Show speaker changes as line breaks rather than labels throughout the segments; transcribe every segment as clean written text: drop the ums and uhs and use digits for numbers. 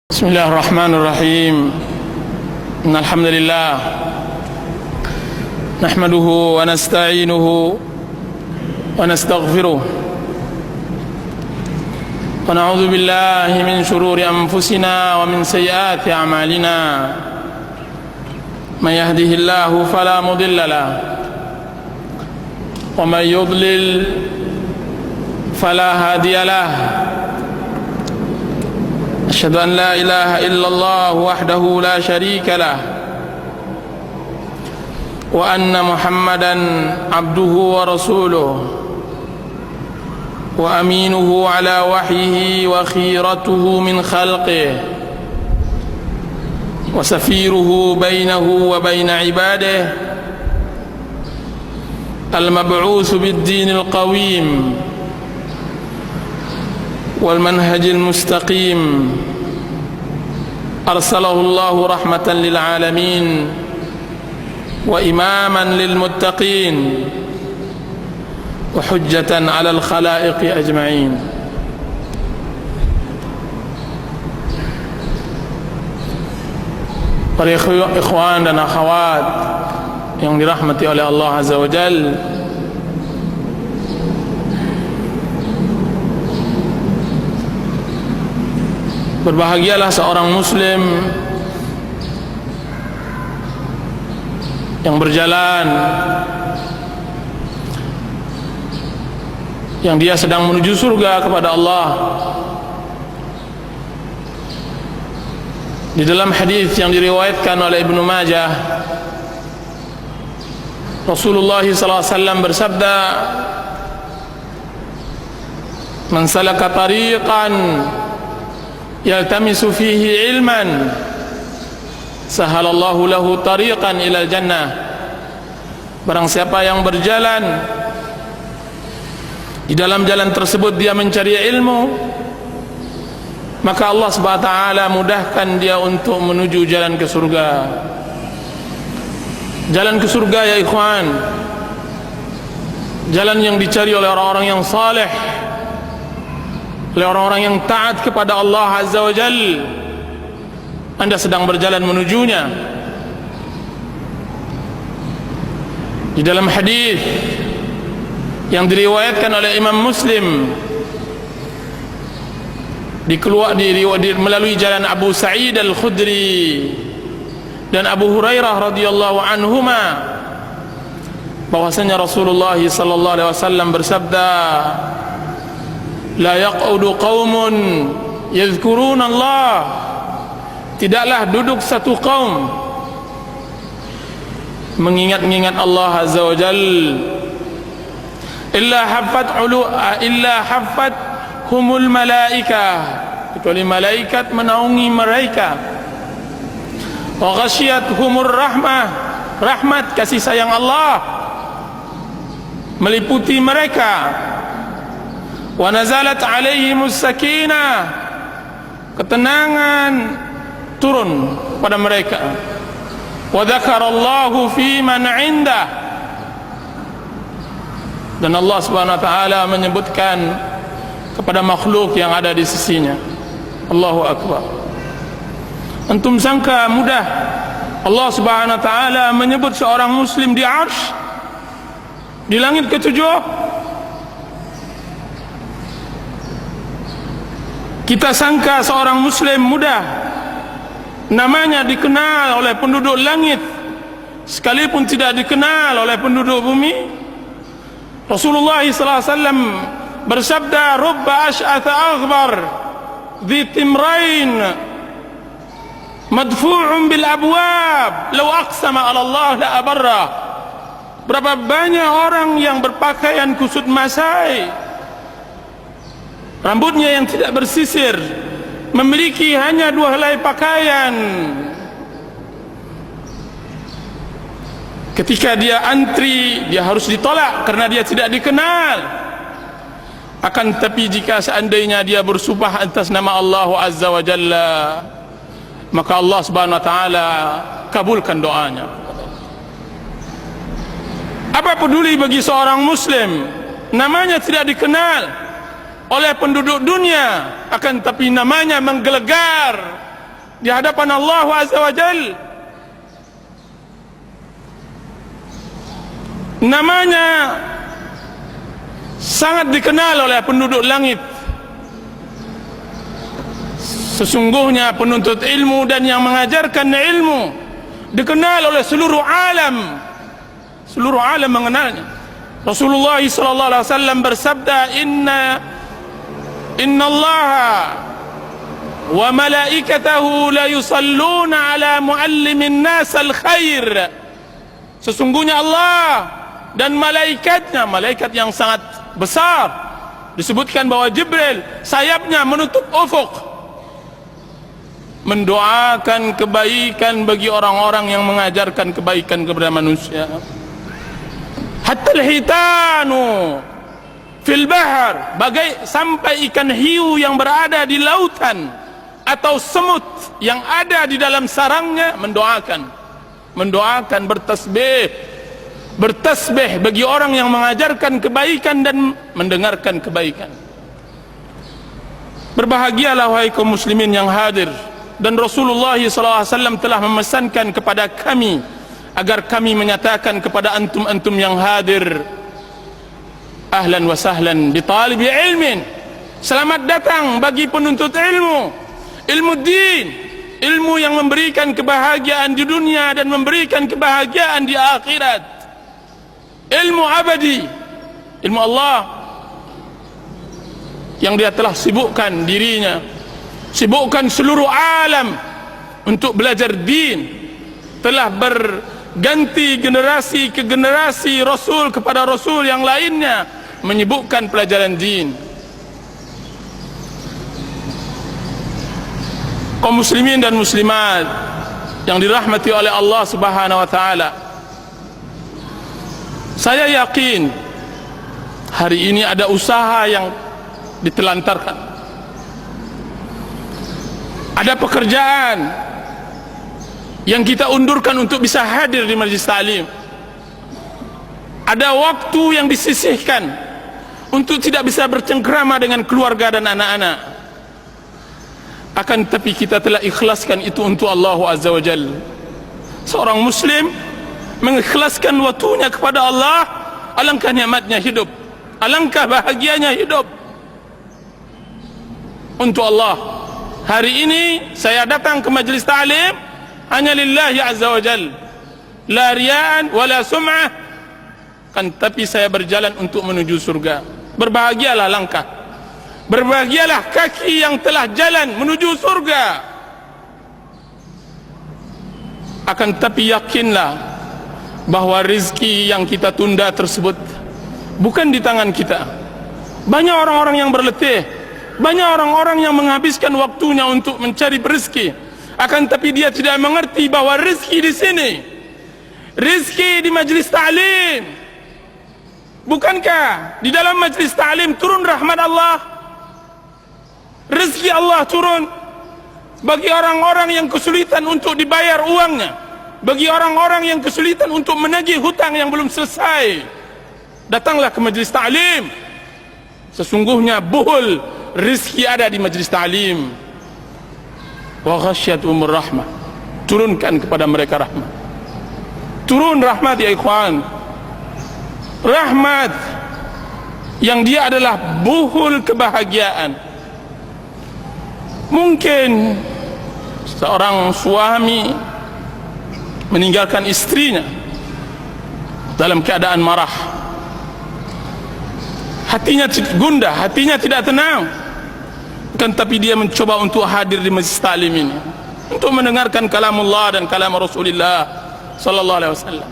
بسم الله الرحمن الرحيم إن الحمد لله نحمده ونستعينه ونستغفره ونعوذ بالله من شرور أنفسنا ومن سيئات أعمالنا من يهده الله فلا مضل له ومن يضلل فلا هادي له أشهد أن لا إله إلا الله وحده لا شريك له وأن محمدا عبده ورسوله وأمينه على وحيه وخيرته من خلقه وسفيره بينه وبين عباده المبعوث بالدين القويم والمنهج المستقيم أرسله الله رحمة للعالمين وإماما للمتقين وحجة على الخلائق أجمعين. Para ikhwan dan akhwat yang dirahmati oleh Allah Azza wa Jalla, berbahagialah seorang muslim yang berjalan, yang dia sedang menuju surga kepada Allah. Di dalam hadis yang diriwayatkan oleh Ibnu Majah, Rasulullah SAW bersabda, "Man salaka tariqan yaltamisu fihi ilman sahalallahu lahu tariqan ilal jannah." Barang siapa yang berjalan, di dalam jalan tersebut dia mencari ilmu, maka Allah Subhanahu wa taala mudahkan dia untuk menuju jalan ke surga. Jalan ke surga ya ikhwan, jalan yang dicari oleh orang-orang yang saleh, oleh orang-orang yang taat kepada Allah Azza wa Jalla. Anda sedang berjalan menujunya. Di dalam hadis yang diriwayatkan oleh Imam Muslim, melalui jalan Abu Sa'id Al-Khudri dan Abu Hurairah radhiyallahu anhuma, bahwasanya Rasulullah sallallahu alaihi wasallam bersabda, "La yaq'udu qaumun yadhkuruna Allah." Tidaklah duduk satu kaum mengingat-ingat Allah Azza wa Jalla, illa haffat humul malaikah, kecuali malaikat menaungi mereka, wa ghasyiyat humur rahmah, rahmat kasih sayang Allah meliputi mereka, wa nazalat alaihimus sakinah, ketenangan turun pada mereka, wa dzakarallahu fi man 'indah, dan Allah Subhanahu wa taala menyebutkan kepada makhluk yang ada di sisinya. Allahu akbar. Antum sangka mudah Allah Subhanahu wa taala menyebut seorang muslim di arsy, di langit ketujuh? Kita sangka seorang muslim mudah namanya dikenal oleh penduduk langit, sekalipun tidak dikenal oleh penduduk bumi. Rasulullah SAW bersabda, "Rubba ash'atha aghbar dhi timrain madfu'un bil abwab law aqsama 'ala Allah la abarra." Berapa banyak orang yang berpakaian kusut masai, rambutnya yang tidak bersisir, memiliki hanya 2 helai pakaian, ketika dia antri dia harus ditolak karena dia tidak dikenal. Akan tetapi jika seandainya dia bersumpah atas nama Allah Azza wa Jalla, maka Allah Subhanahu wa taala kabulkan doanya. Apa peduli bagi seorang muslim namanya tidak dikenal oleh penduduk dunia, akan tetapi namanya menggelegar di hadapan Allah Azza wa Jal. Namanya sangat dikenal oleh penduduk langit. Sesungguhnya penuntut ilmu dan yang mengajarkan ilmu dikenal oleh seluruh alam. Seluruh alam mengenalnya. Rasulullah sallallahu alaihi wasallam bersabda, Inna Allah wa malaikatahu la yusalluna ala muallimin nas al-khair. Sesungguhnya Allah dan malaikatnya, malaikat yang sangat besar, disebutkan bahwa Jibril sayapnya menutup ufuk, mendoakan kebaikan bagi orang-orang yang mengajarkan kebaikan kepada manusia. Hatta al-hitanu fil bahr, bagai sampai ikan hiu yang berada di lautan atau semut yang ada di dalam sarangnya mendoakan bertasbih bagi orang yang mengajarkan kebaikan dan mendengarkan kebaikan. Berbahagialah wahai kaum muslimin yang hadir, dan Rasulullah SAW telah memesankan kepada kami agar kami menyatakan kepada antum-antum yang hadir, ahlan wa sahlan bi talibi ilmin, selamat datang bagi penuntut ilmu, ilmu din, ilmu yang memberikan kebahagiaan di dunia dan memberikan kebahagiaan di akhirat, ilmu abadi, ilmu Allah yang dia telah sibukkan dirinya, sibukkan seluruh alam untuk belajar din, telah berganti generasi ke generasi, rasul kepada rasul yang lainnya menyibukkan pelajaran din. Kaum muslimin dan muslimat yang dirahmati oleh Allah Subhanahu wa taala, saya yakin hari ini ada usaha yang ditelantarkan, ada pekerjaan yang kita undurkan untuk bisa hadir di majlis ta'lim, ada waktu yang disisihkan untuk tidak bisa bercengkrama dengan keluarga dan anak-anak. Akan tetapi kita telah ikhlaskan itu untuk Allah Azza wa Jalla. Seorang muslim mengikhlaskan waktunya kepada Allah, alangkah nikmatnya hidup, alangkah bahagianya hidup untuk Allah. Hari ini saya datang ke majlis ta'lim hanya lillahi azza wa jal, la riya'an wala sum'ah, kan tapi saya berjalan untuk menuju surga. Berbahagialah langkah, berbahagialah kaki yang telah jalan menuju surga. Akan tapi yakinlah bahwa rezeki yang kita tunda tersebut bukan di tangan kita. Banyak orang-orang yang berletih, banyak orang-orang yang menghabiskan waktunya untuk mencari rezeki, akan tapi dia tidak mengerti bahwa rezeki di sini, rezeki di majlis ta'lim. Bukankah di dalam majlis ta'lim turun rahmat Allah, rezeki Allah turun bagi orang-orang yang kesulitan untuk dibayar uangnya, bagi orang-orang yang kesulitan untuk menagih hutang yang belum selesai. Datanglah ke majlis ta'lim. Sesungguhnya buhul rezeki ada di majlis ta'lim. Wa ghasyiyatuhumur rahmah, turunkan kepada mereka rahmat. Turun rahmat ya ikhwan, rahmat yang dia adalah buhul kebahagiaan. Mungkin seorang suami meninggalkan istrinya dalam keadaan marah, hatinya gundah, hatinya tidak tenang, kan tapi dia mencoba untuk hadir di majlis ta'lim ini untuk mendengarkan kalamullah dan kalam Rasulullah sallallahu alaihi wasallam.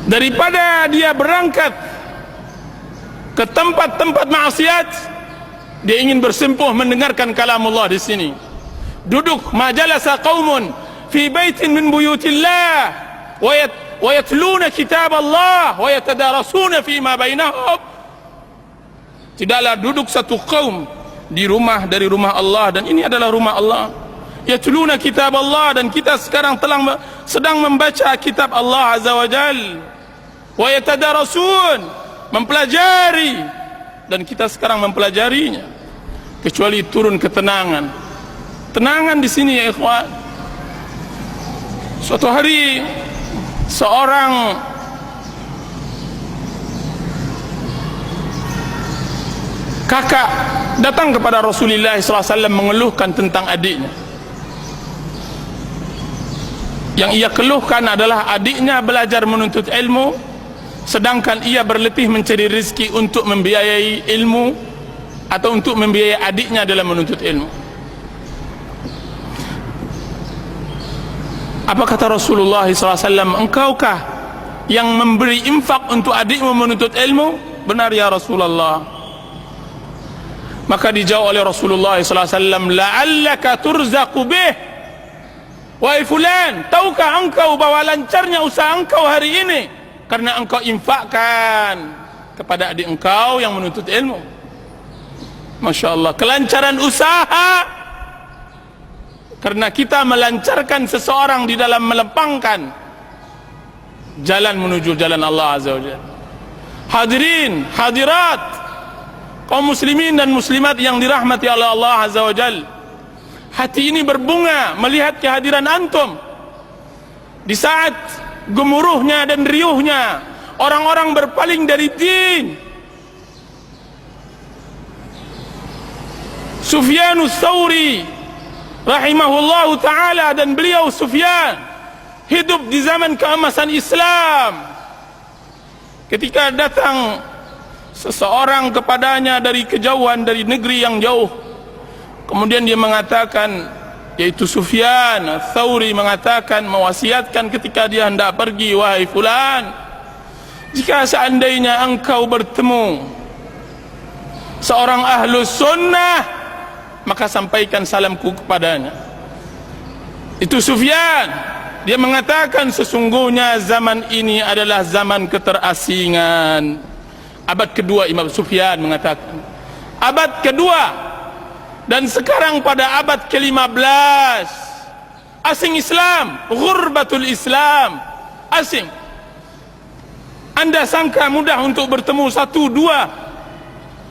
Daripada dia berangkat ke tempat-tempat maksiat, dia ingin bersimpuh mendengarkan kalamullah di sini. Duduk majalasa qaumun fi baitin min buyutillah wa yatluna kitab Allah wa yatadarasuna fi ma bainahum. Tidaklah duduk satu kaum di rumah dari rumah Allah, dan ini adalah rumah Allah. Yatluna kitab Allah, dan kita sekarang sedang membaca kitab Allah Azza wa Jal. Wa yatadarasun, mempelajari, dan kita sekarang mempelajarinya. Kecuali turun ketenangan, Tenangan di sini ya ikhwan. Suatu hari seorang kakak datang kepada Rasulullah SAW mengeluhkan tentang adiknya. Yang ia keluhkan adalah adiknya belajar menuntut ilmu, sedangkan ia berletih mencari rezeki untuk membiayai ilmu atau untuk membiayai adiknya dalam menuntut ilmu. Apa kata Rasulullah SAW? Engkaukah yang memberi infak untuk adikmu menuntut ilmu? Benar ya Rasulullah. Maka dijawab oleh Rasulullah SAW, la'allaka turzaqu bih. Wahai fulan, tahukah engkau bahwa lancarnya usaha engkau hari ini karena engkau infakkan kepada adik engkau yang menuntut ilmu. Masya Allah, kelancaran usaha karena kita melancarkan seseorang di dalam melempangkan jalan menuju jalan Allah Azza wa Jalla. Hadirin, hadirat, kaum muslimin dan muslimat yang dirahmati oleh Allah Azza wa Jalla, hati ini berbunga melihat kehadiran antum di saat gemuruhnya dan riuhnya orang-orang berpaling dari din. Sufyanus Tsauri rahimahullahu ta'ala, dan beliau Sufyan hidup di zaman keemasan Islam. Ketika datang seseorang kepadanya dari kejauhan, dari negeri yang jauh, kemudian dia mengatakan, yaitu Sufyan Tsauri mengatakan, mewasiatkan ketika dia hendak pergi, wahai fulan, jika seandainya engkau bertemu seorang ahlus sunnah, maka sampaikan salamku kepadanya. Itu Sufyan. Dia mengatakan, sesungguhnya zaman ini adalah zaman keterasingan. Abad kedua, Imam Sufyan mengatakan, abad kedua, dan sekarang pada abad ke-15, asing Islam, ghurbatul Islam, asing. Anda sangka mudah untuk bertemu satu dua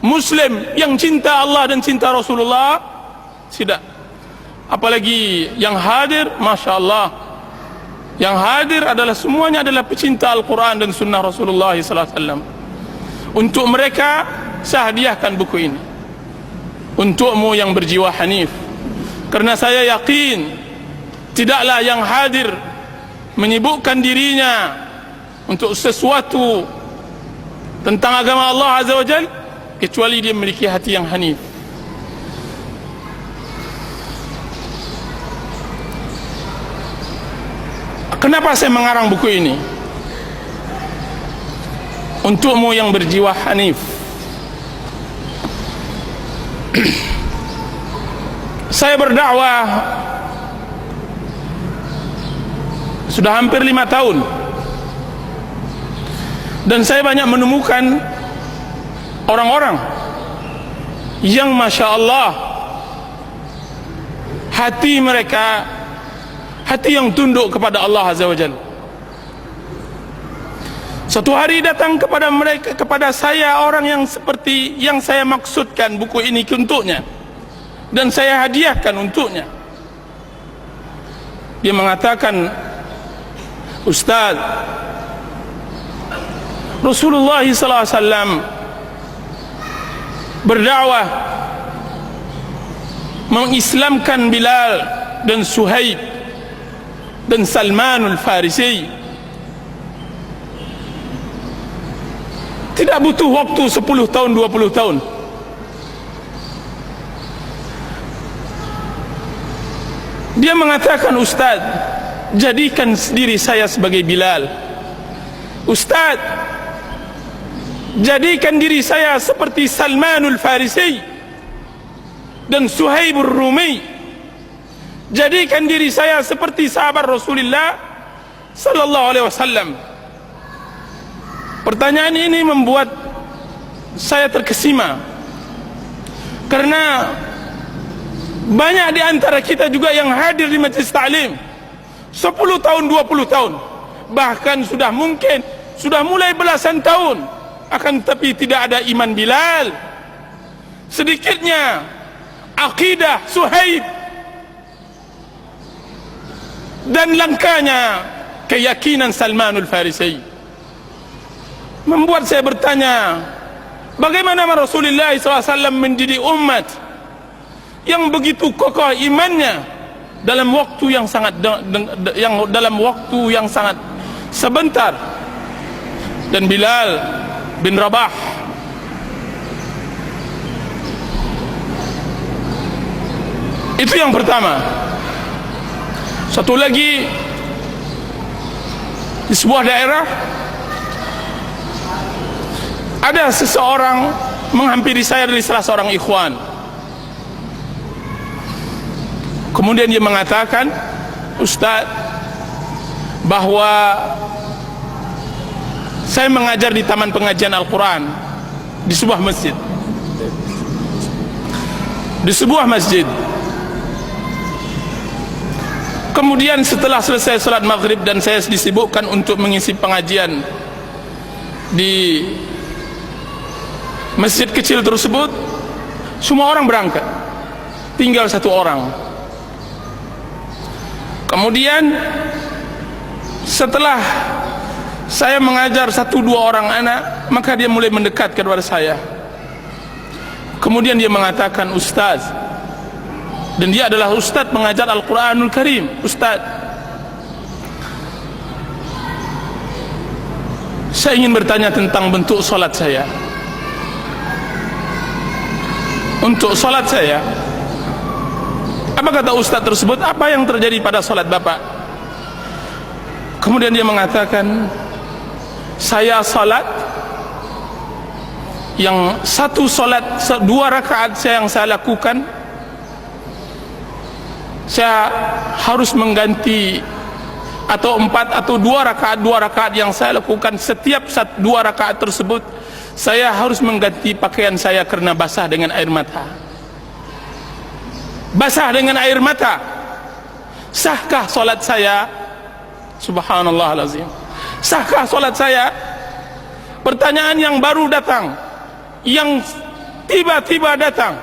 Muslim yang cinta Allah dan cinta Rasulullah? Tidak. Apalagi yang hadir, Masya Allah, yang hadir adalah semuanya adalah pecinta Al-Quran dan Sunnah Rasulullah SAW. Untuk mereka saya hadiahkan buku ini, untukmu yang berjiwa hanif, karena saya yakin tidaklah yang hadir menyibukkan dirinya untuk sesuatu tentang agama Allah Azza wa Jalla kecuali dia memiliki hati yang hanif. Kenapa saya mengarang buku ini? Untukmu yang berjiwa hanif. Saya berdakwah sudah hampir 5 tahun, dan saya banyak menemukan orang-orang yang Masya Allah hati mereka hati yang tunduk kepada Allah Azza wa Jalla. Suatu hari datang kepada mereka, kepada saya, orang yang seperti yang saya maksudkan buku ini untuknya, dan saya hadiahkan untuknya. Dia mengatakan, Ustaz, Rasulullah SAW berdakwah mengislamkan Bilal dan Suhaib dan Salmanul Farisi. Tidak butuh waktu 10 tahun, 20 tahun. Dia mengatakan, Ustaz, jadikan diri saya sebagai Bilal. Ustaz, jadikan diri saya seperti Salmanul Farisi dan Suhaibur Rumi. Jadikan diri saya seperti sahabat Rasulullah sallallahu alaihi wasallam. Pertanyaan ini membuat saya terkesima, karena banyak di antara kita juga yang hadir di majlis ta'lim 10 tahun, 20 tahun, bahkan sudah mungkin sudah mulai belasan tahun, akan tetapi tidak ada iman Bilal, sedikitnya akidah Suhaib dan langkanya keyakinan Salmanul Farisi membuat saya bertanya, bagaimana Rasulullah SAW mendidik umat yang begitu kokoh imannya dalam waktu yang sangat sebentar. Dan Bilal bin Rabah itu yang pertama. Satu lagi, di sebuah daerah ada seseorang menghampiri saya dari salah seorang ikhwan. Kemudian dia mengatakan, Ustaz, bahwa saya mengajar di taman pengajian Al-Quran di sebuah masjid. Kemudian setelah selesai salat maghrib dan saya disibukkan untuk mengisi pengajian di masjid kecil tersebut, semua orang berangkat, tinggal satu orang. Kemudian setelah saya mengajar 1-2 orang anak, maka dia mulai mendekat kepada saya. Kemudian dia mengatakan, Ustaz, dan dia adalah Ustaz mengajar Al-Quranul Karim. Ustaz, saya ingin bertanya tentang bentuk solat saya. Untuk solat saya, apa kata Ustaz tersebut? Apa yang terjadi pada solat Bapak? Kemudian dia mengatakan, saya salat yang 2 rakaat yang saya lakukan, saya harus mengganti, atau 4 atau 2 rakaat yang saya lakukan, setiap 2 rakaat tersebut saya harus mengganti pakaian saya karena basah dengan air mata. Sahkah salat saya? Subhanallah lazim. Sahkah salat saya? Pertanyaan yang baru datang, yang tiba-tiba datang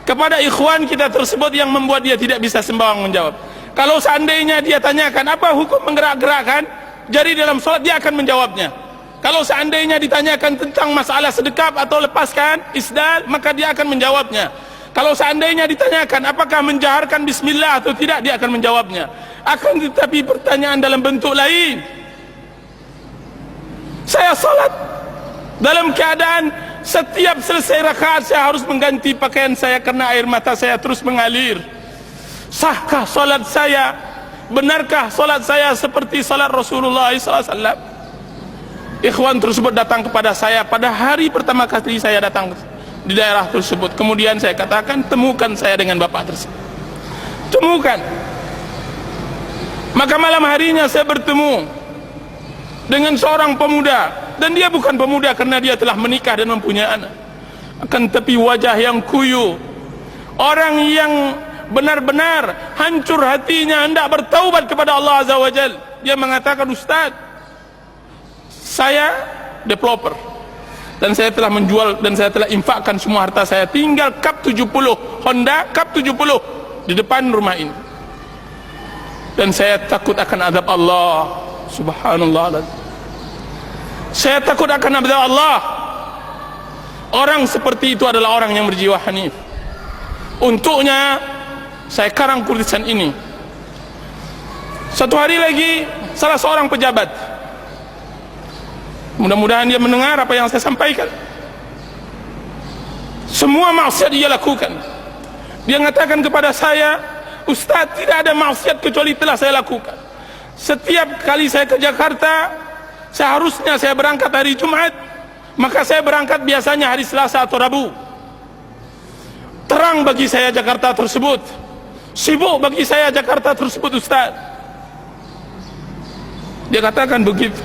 kepada ikhwan kita tersebut, yang membuat dia tidak bisa sembarang menjawab. Kalau seandainya dia tanyakan apa hukum menggerak-gerakkan jari dalam salat, dia akan menjawabnya. Kalau seandainya ditanyakan tentang masalah sedekap atau lepaskan isdal, maka dia akan menjawabnya. Kalau seandainya ditanyakan apakah menjaharkan bismillah atau tidak, dia akan menjawabnya. Akan tetapi pertanyaan dalam bentuk lain. Saya salat dalam keadaan setiap selesai rakaat saya harus mengganti pakaian saya karena air mata saya terus mengalir. Sahkah salat saya? Benarkah salat saya seperti salat Rasulullah SAW? Ikhwan tersebut datang kepada saya pada hari pertama kali saya datang di daerah tersebut. Kemudian saya katakan, temukan saya dengan bapak tersebut. Temukan. Maka malam harinya saya bertemu dengan seorang pemuda, dan dia bukan pemuda karena dia telah menikah dan mempunyai anak, akan tapi wajah yang kuyu, orang yang benar-benar hancur hatinya hendak bertaubat kepada Allah Azza wa Jal. Dia mengatakan, Ustaz, saya developer dan saya telah menjual dan saya telah infakkan semua harta saya, tinggal Cup 70 Honda Cup 70 di depan rumah ini, dan saya takut akan azab Allah. Subhanallah, saya takut akan azab Allah. Orang seperti itu adalah orang yang berjiwa hanif. Untuknya saya karang tulisan ini. Satu hari lagi salah seorang pejabat, mudah-mudahan dia mendengar apa yang saya sampaikan, semua maksiat dia lakukan. Dia mengatakan kepada saya, Ustaz, tidak ada maksiat kecuali telah saya lakukan. Setiap kali saya ke Jakarta, seharusnya saya berangkat hari Jumat, maka saya berangkat biasanya hari Selasa atau Rabu. Terang bagi saya Jakarta tersebut, sibuk bagi saya Jakarta tersebut, Ustaz. Dia katakan begitu.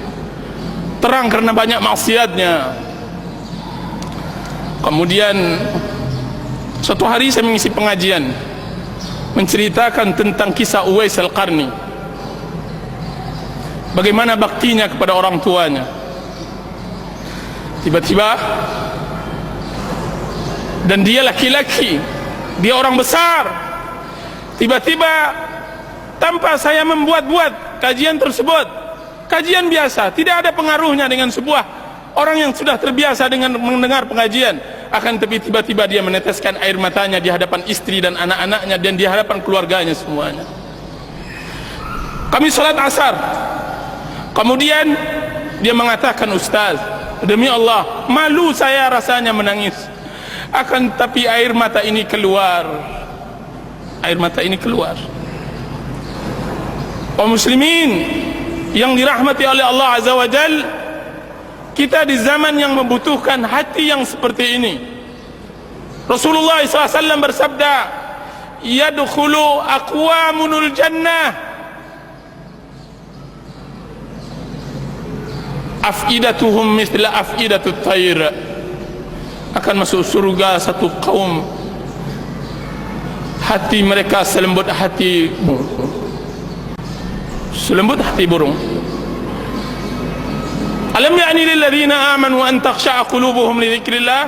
Terang karena banyak maksiatnya. Kemudian suatu hari saya mengisi pengajian, menceritakan tentang kisah Uwais Al-Qarni, bagaimana baktinya kepada orang tuanya. Tiba-tiba, dan dia laki-laki, dia orang besar, tiba-tiba tanpa saya membuat-buat kajian tersebut, kajian biasa, tidak ada pengaruhnya dengan sebuah orang yang sudah terbiasa dengan mendengar pengajian, akan tapi tiba-tiba dia meneteskan air matanya di hadapan istri dan anak-anaknya dan di hadapan keluarganya semuanya. Kami salat asar, kemudian dia mengatakan, Ustaz, demi Allah, malu saya rasanya menangis, akan tapi air mata ini keluar. Air mata ini keluar. Kaum muslimin yang dirahmati oleh Allah Azza wa Jal, kita di zaman yang membutuhkan hati yang seperti ini. Rasulullah SAW bersabda, yadkhulu aqwamunul jannah afidatuhum mithla afidatut tayr. Akan masuk surga satu kaum, hati mereka selembut hati burung. Selembut hati burung. Alam ya'ni lil ladzina amanu an takhsha'a qulubuhum li dzikrillah?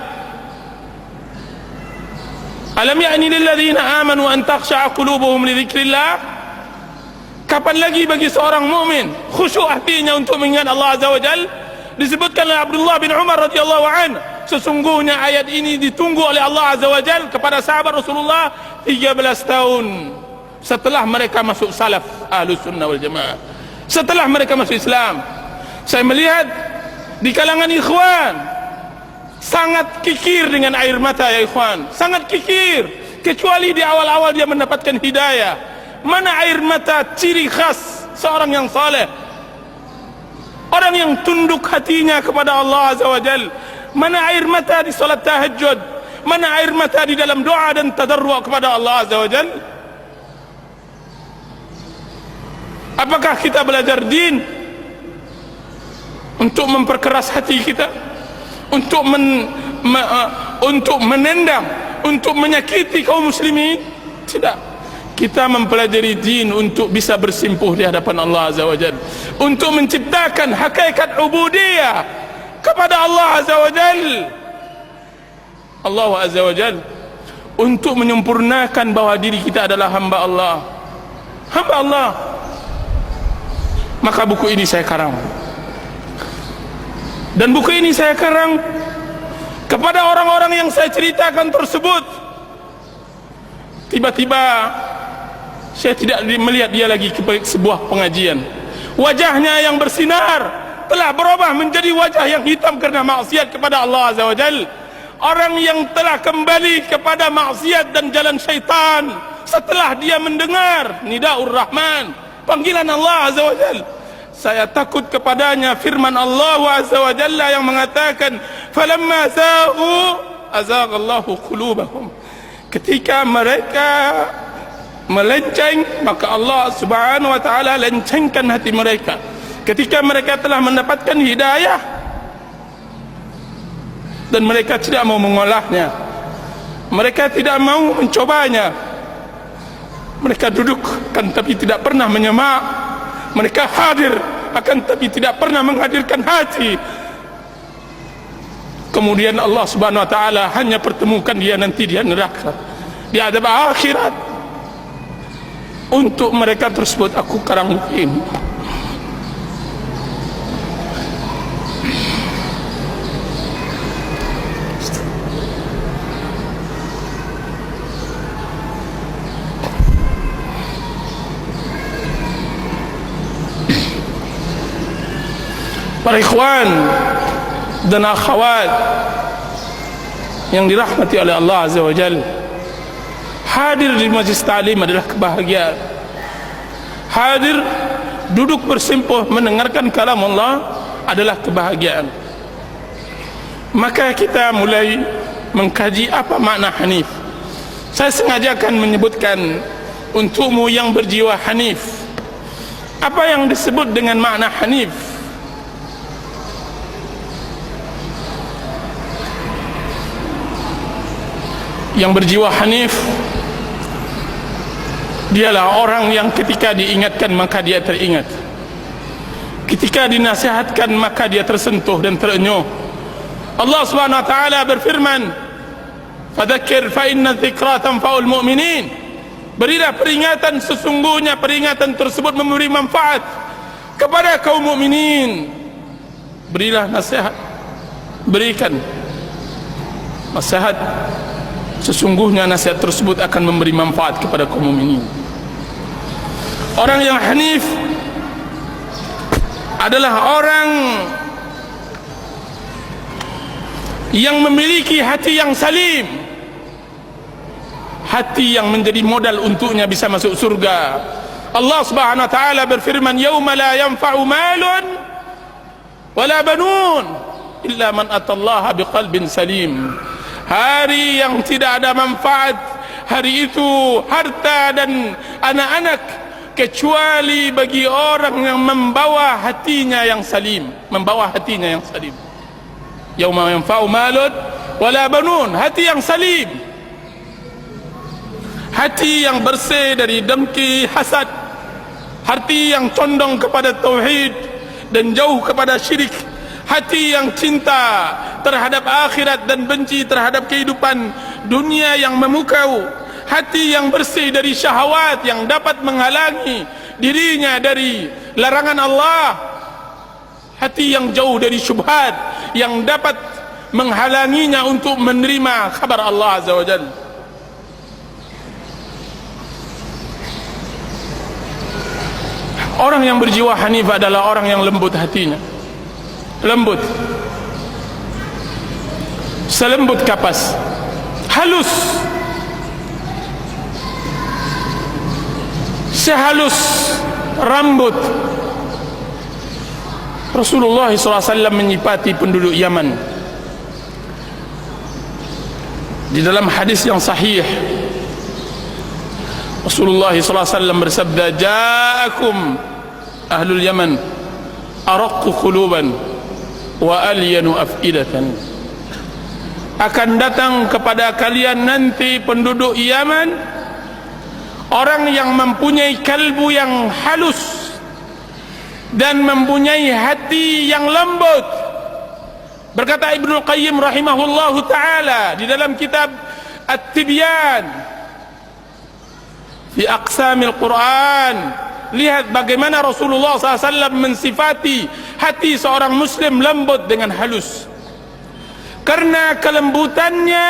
Alam ya'ni lil ladzina amanu an takhsha'a qulubuhum li dzikrillah? Kapan lagi bagi seorang mukmin khusyuk hatinya untuk mengingat Allah Azza wa Jalla? Disebutkan oleh Abdullah bin Umar radhiyallahu anhu, sesungguhnya ayat ini ditunggu oleh Allah Azza wa Jalla kepada sahabat Rasulullah 13 tahun setelah mereka masuk salaf Ahlus Sunnah wal Jamaah, setelah mereka masuk Islam. Saya melihat di kalangan ikhwan sangat kikir dengan air mata, ya ikhwan, sangat kikir, kecuali di awal-awal dia mendapatkan hidayah. Mana air mata ciri khas seorang yang saleh, orang yang tunduk hatinya kepada Allah Azza wa Jal? Mana air mata di salat tahajud? Mana air mata di dalam doa dan tadarru' kepada Allah Azza wa Jal? Apakah kita belajar din untuk memperkeras hati kita, untuk menendang, untuk menyakiti kaum muslimin? Tidak. Kita mempelajari din untuk bisa bersimpuh di hadapan Allah Azza wa Jalla, untuk menciptakan hakikat ubudiyah kepada Allah Azza wa Jalla. Allah Azza wa Jalla untuk menyempurnakan bahwa diri kita adalah hamba Allah, hamba Allah. Maka buku ini saya karang, dan buku ini saya karang kepada orang-orang yang saya ceritakan tersebut. Tiba-tiba saya tidak melihat dia lagi ke sebuah pengajian. Wajahnya yang bersinar telah berubah menjadi wajah yang hitam karena maksiat kepada Allah Azza wa Jal. Orang yang telah kembali kepada maksiat dan jalan syaitan setelah dia mendengar Nidaur Rahman, panggilan Allah Azza wa Jal. Saya takut kepadanya firman Allah Azza wa Jalla yang mengatakan, falamma zaghu azaghallahu qulubahum. Ketika mereka melenceng, maka Allah Subhanahu wa taala lencengkan hati mereka. Ketika mereka telah mendapatkan hidayah dan mereka tidak mau mengolahnya, mereka tidak mau mencobanya, mereka duduk kan tapi tidak pernah menyemak, mereka hadir akan tapi tidak pernah menghadirkan hati. Kemudian Allah Subhanahu wa taala hanya pertemukan dia nanti di neraka, di adab akhirat. Untuk mereka tersebut aku karang buku ini. Para ikhwan dan akhwat yang dirahmati oleh Allah Azza wa Jalla, hadir di majlis ta'lim adalah kebahagiaan. Hadir, duduk bersimpuh mendengarkan kalam Allah adalah kebahagiaan. Maka kita mulai mengkaji apa makna hanif. Saya sengajakan menyebutkan untukmu yang berjiwa hanif, apa yang disebut dengan makna hanif. Yang berjiwa hanif dialah orang yang ketika diingatkan maka dia teringat, ketika dinasihatkan maka dia tersentuh dan terenyuh. Allah Subhanahu wa taala berfirman, fadzakir fa inna dzikra tanfa'ul mu'minin. Berilah peringatan, sesungguhnya peringatan tersebut memberi manfaat kepada kaum mukminin. Berilah nasihat, berikan nasihat, sesungguhnya nasihat tersebut akan memberi manfaat kepada kaum mukminin. Orang yang hanif adalah orang yang memiliki hati yang salim, hati yang menjadi modal untuknya bisa masuk surga. Allah Subhanahu wa taala berfirman, "Yauma la yanfa'u malun wala banun illa man atallaha biqalbin salim." Hari yang tidak ada manfaat, hari itu harta dan anak-anak, kecuali bagi orang yang membawa hatinya yang salim, membawa hatinya yang salim. Yauma yanfa'u malun wala banun, hati yang salim, hati yang bersih dari dengki, hasad, hati yang condong kepada tauhid dan jauh kepada syirik, hati yang cinta terhadap akhirat dan benci terhadap kehidupan dunia yang memukau, hati yang bersih dari syahwat yang dapat menghalangi dirinya dari larangan Allah, hati yang jauh dari syubhat yang dapat menghalanginya untuk menerima kabar Allah Azza wa Jalla. Orang yang berjiwa hanif adalah orang yang lembut hatinya, lembut, selembut kapas, halus, sehalus rambut. Rasulullah SAW menyifati penduduk Yaman di dalam hadis yang sahih. Rasulullah SAW bersabda, "Ja'akum ahlul Yaman araqqu quluban wa alyanu af'idatan." Akan datang kepada kalian nanti penduduk Yaman orang yang mempunyai kalbu yang halus dan mempunyai hati yang lembut. Berkata Ibnu Qayyim rahimahullahu ta'ala di dalam kitab At-Tibyan fi Aqsamil Quran, lihat bagaimana Rasulullah SAW mensifati hati seorang muslim lembut dengan halus. Karena kelembutannya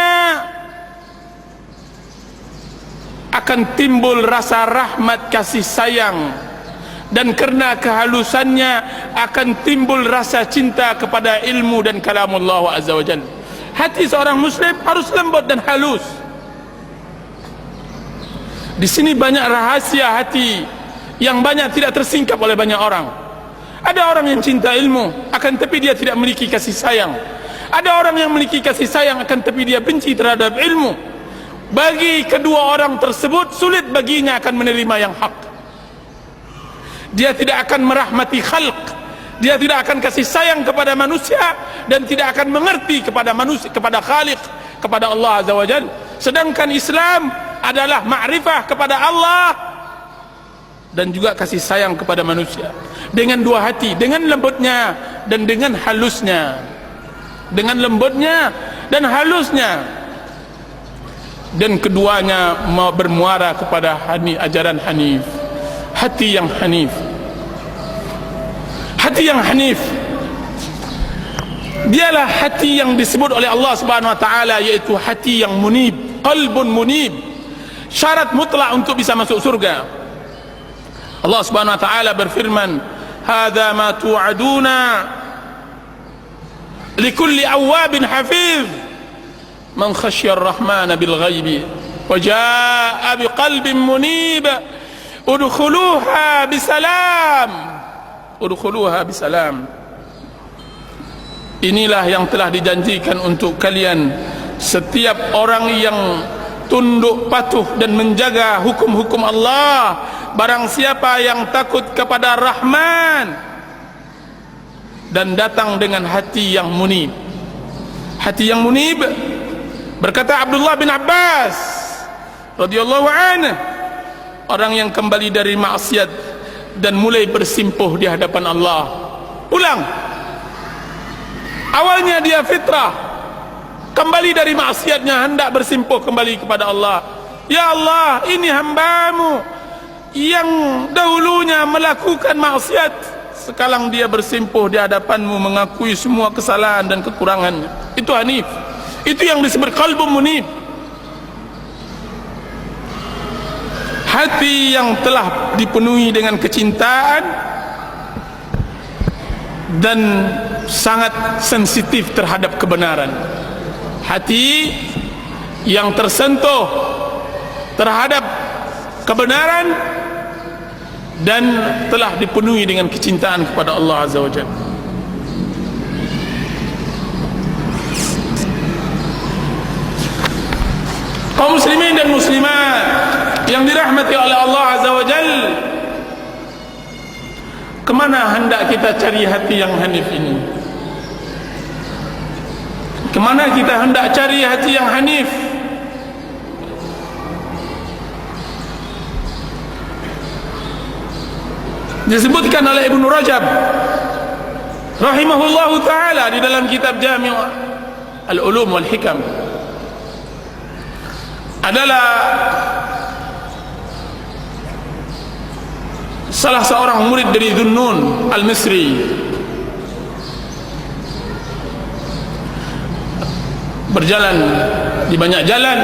akan timbul rasa rahmat kasih sayang, dan karena kehalusannya akan timbul rasa cinta kepada ilmu dan kalamullah azza wa jalla. Hati seorang muslim harus lembut dan halus. Di sini banyak rahasia hati yang banyak tidak tersingkap oleh banyak orang. Ada orang yang cinta ilmu, akan tapi dia tidak memiliki kasih sayang. Ada orang yang memiliki kasih sayang, akan tapi dia benci terhadap ilmu. Bagi kedua orang tersebut sulit baginya akan menerima yang hak. Dia tidak akan merahmati khalq, dia tidak akan kasih sayang kepada manusia, dan tidak akan mengerti kepada manusia, kepada Khaliq, kepada Allah Azza wa Jalla. Sedangkan Islam adalah ma'rifah kepada Allah dan juga kasih sayang kepada manusia dengan dua hati, dengan lembutnya dan dengan halusnya, dengan lembutnya dan halusnya, dan keduanya bermuara kepada ajaran Hanif, hati yang hanif. Hati yang hanif dialah hati yang disebut oleh Allah Subhanahu wa taala, yaitu hati yang munib, qalbun munib, syarat mutlak untuk bisa masuk surga. Allah Subhanahu wa taala berfirman, "Hadza ma tu'aduna likulli awwabin hafiz man khasyiya ar-rahmana bil ghaibi wa jaa'a biqalbin munib udkhuluha bisalam." Udkhuluha bisalam. Inilah yang telah dijanjikan untuk kalian, setiap orang yang tunduk patuh dan menjaga hukum-hukum Allah. Barang siapa yang takut kepada Rahman dan datang dengan hati yang munib. Hati yang munib, berkata Abdullah bin Abbas radhiyallahu anhu, orang yang kembali dari maksiat dan mulai bersimpuh di hadapan Allah, pulang. Awalnya dia fitrah, kembali dari maksiatnya hendak bersimpuh kembali kepada Allah. Ya Allah, ini hamba-Mu yang dahulunya melakukan maksiat, sekarang dia bersimpuh di hadapan-Mu mengakui semua kesalahan dan kekurangannya. Itu hanif. Itu yang disebut qalbun munib. Hati yang telah dipenuhi dengan kecintaan dan sangat sensitif terhadap kebenaran. Hati yang tersentuh terhadap kebenaran dan telah dipenuhi dengan kecintaan kepada Allah Azza wa Jalla. Kaum muslimin dan muslimat yang dirahmati oleh Allah Azza wa Jalla, kemana hendak kita cari hati yang hanif ini? Kemana kita hendak cari hati yang hanif? Disebutkan oleh Ibnu Rajab rahimahullahu ta'ala di dalam kitab Jami' al-Ulum wal Hikam, adalah salah seorang murid dari Dhunnun al-Misri. Berjalan di banyak jalan,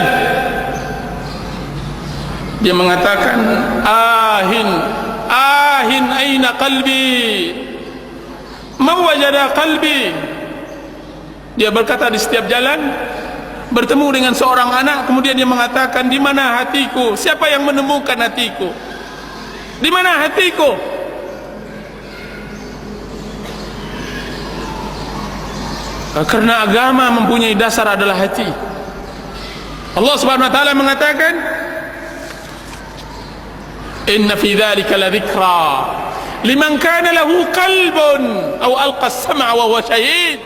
dia mengatakan, ahin aina qalbi, man wajada qalbi. Dia berkata di setiap jalan, bertemu dengan seorang anak, kemudian dia mengatakan, di mana hatiku? Siapa yang menemukan hatiku? Di mana hatiku? Karena agama mempunyai dasar adalah hati. Allah Subhanahu wa taala mengatakan, inna fi dzalika ladzikra liman kana lahu qalbun aw alqa as-sam'a wa huwa syahid.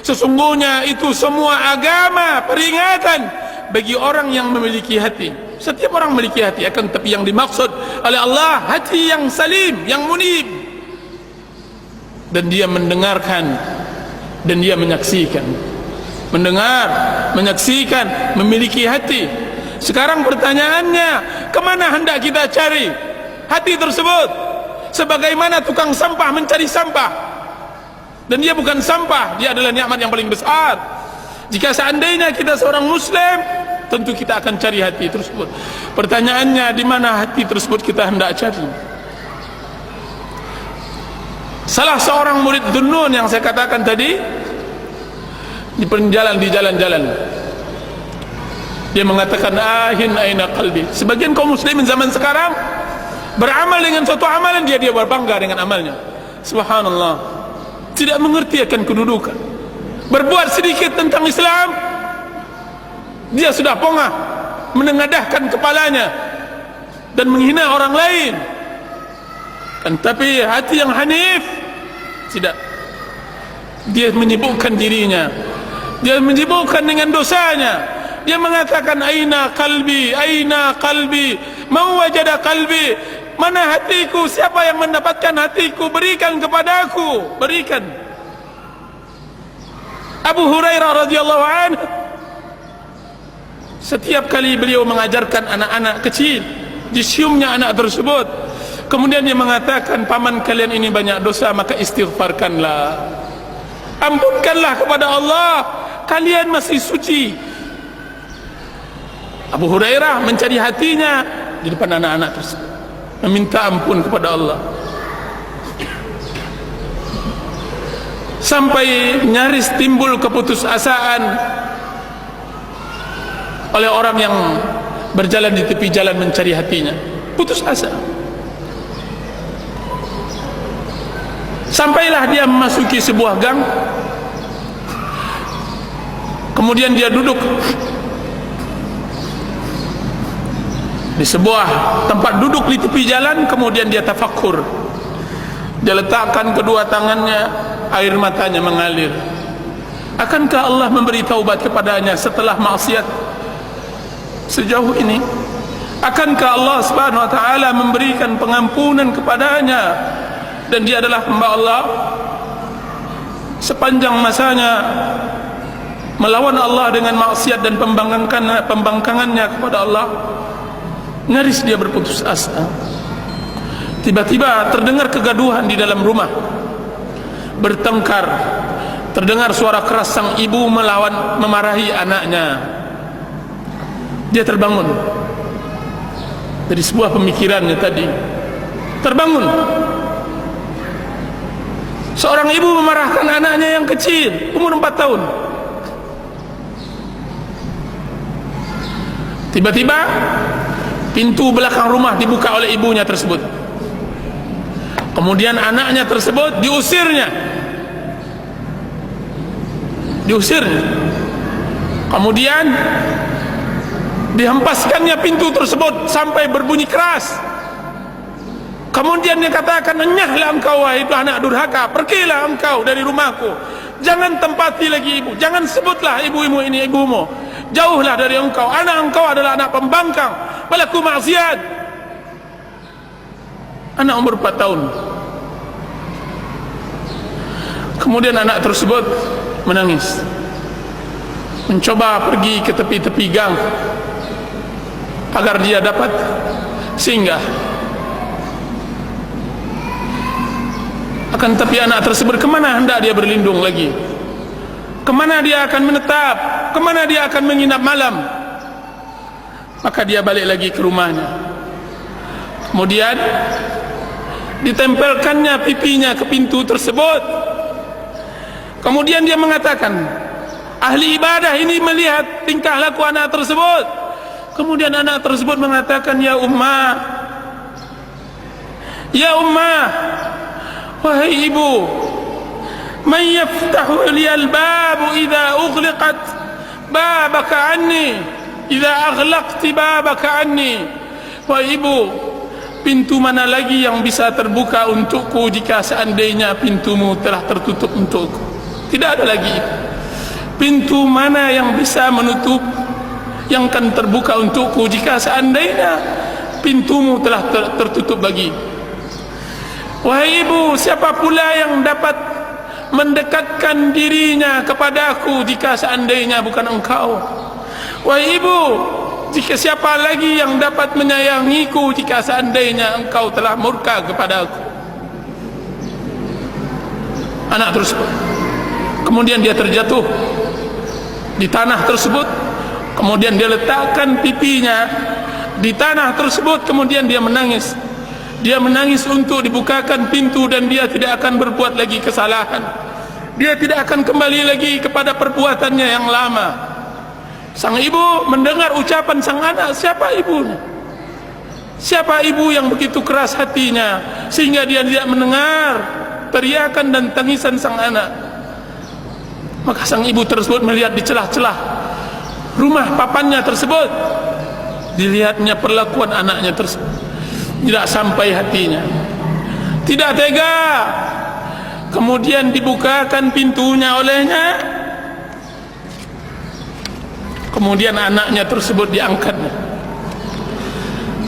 Sesungguhnya itu semua agama peringatan bagi orang yang memiliki hati. Setiap orang memiliki hati, akan tapi yang dimaksud oleh Allah hati yang salim, yang munib, dan dia mendengarkan dan dia menyaksikan. Mendengar, menyaksikan, memiliki hati. Sekarang pertanyaannya, kemana hendak kita cari hati tersebut? Sebagaimana tukang sampah mencari sampah, dan dia bukan sampah, dia adalah nikmat yang paling besar. Jika seandainya kita seorang muslim, tentu kita akan cari hati tersebut. Pertanyaannya, di mana hati tersebut kita hendak cari? Salah seorang murid Dhunnun yang saya katakan tadi, di jalan-jalan, dia mengatakan, ahin aina qalbi. Sebagian kaum muslimin zaman sekarang beramal dengan suatu amalan, dia berbangga dengan amalnya. Subhanallah, tidak mengerti akan kedudukan. Berbuat sedikit tentang Islam, dia sudah pongah menengadahkan kepalanya dan menghina orang lain. Tapi hati yang hanif tidak. Dia menyibukkan dirinya, dia menyibukkan dengan dosanya. Dia mengatakan, aina qalbi, aina qalbi, man wajada qalbi. Mana hatiku? Siapa yang mendapatkan hatiku? Berikan kepadaku, berikan. Abu Hurairah radhiyallahu anhu, setiap kali beliau mengajarkan anak-anak kecil, disiumnya anak tersebut, kemudian dia mengatakan, paman kalian ini banyak dosa, maka istighfarkanlah, ampunkanlah kepada Allah, kalian masih suci. Abu Hurairah mencari hatinya di depan anak-anak tersebut, meminta ampun kepada Allah, sampai nyaris timbul keputusasaan oleh orang yang berjalan di tepi jalan mencari hatinya. Putus asa. Sampailah dia memasuki sebuah gang, kemudian dia duduk di sebuah tempat duduk di tepi jalan, kemudian dia tafakkur. Dia letakkan kedua tangannya, air matanya mengalir. Akankah Allah memberi taubat kepadanya setelah maksiat sejauh ini? Akankah Allah Subhanahu wa taala memberikan pengampunan kepadanya, dan dia adalah hamba Allah? Sepanjang masanya melawan Allah dengan maksiat dan pembangkangannya kepada Allah, Nyaris dia berputus asa. Tiba-tiba terdengar kegaduhan di dalam rumah, bertengkar. Terdengar suara keras sang ibu memarahi anaknya. Dia terbangun dari sebuah pemikirannya tadi. Terbangun. Seorang ibu memarahkan anaknya yang kecil, umur 4 tahun. Tiba-tiba pintu belakang rumah dibuka oleh ibunya tersebut. Kemudian anaknya tersebut diusirnya. Kemudian dihempaskannya pintu tersebut sampai berbunyi keras. Kemudian dia katakan, "Enyahlah engkau wahai anak durhaka, pergilah engkau dari rumahku. Jangan tempati lagi ibu, jangan sebutlah ibu-ibu ini ibumu. Jauhlah dari engkau, anak engkau adalah anak pembangkang, pelaku maksiat." Anak umur 4 tahun. Kemudian anak tersebut menangis, mencoba pergi ke tepi-tepi gang agar dia dapat singgah. Akan tapi anak tersebut, kemana hendak dia berlindung lagi? Kemana dia akan menetap? Kemana dia akan menginap malam? Maka dia balik lagi ke rumahnya. Kemudian ditempelkannya pipinya ke pintu tersebut. Kemudian dia mengatakan, ahli ibadah ini melihat tingkah laku anak tersebut. Kemudian anak tersebut mengatakan, "Ya ummah, ya ummah, wahai ibu, man yaftahu liyal babu idza ughliqat babaka anni, idza aghlaqti babaka anni." Wahai ibu, pintu mana lagi yang bisa terbuka untukku jika seandainya pintumu telah tertutup untukku? Tidak ada lagi. Pintu mana yang bisa menutup, yang akan terbuka untukku jika seandainya pintumu telah tertutup bagi? Wahai ibu, siapa pula yang dapat mendekatkan dirinya kepadaku jika seandainya bukan engkau? Wahai ibu, jika siapa lagi yang dapat menyayangiku jika seandainya engkau telah murka kepadaku? Anak tersebut, kemudian dia terjatuh di tanah tersebut. Kemudian dia letakkan pipinya di tanah tersebut. Kemudian dia menangis. Dia menangis untuk dibukakan pintu, dan dia tidak akan berbuat lagi kesalahan. Dia tidak akan kembali lagi kepada perbuatannya yang lama. Sang ibu mendengar ucapan sang anak, siapa ibunya? Siapa ibu yang begitu keras hatinya sehingga dia tidak mendengar teriakan dan tangisan sang anak? Maka sang ibu tersebut melihat di celah-celah rumah papannya tersebut. Dilihatnya perlakuan anaknya tersebut, tidak sampai hatinya, tidak tega. Kemudian dibukakan pintunya olehnya. Kemudian anaknya tersebut diangkatnya.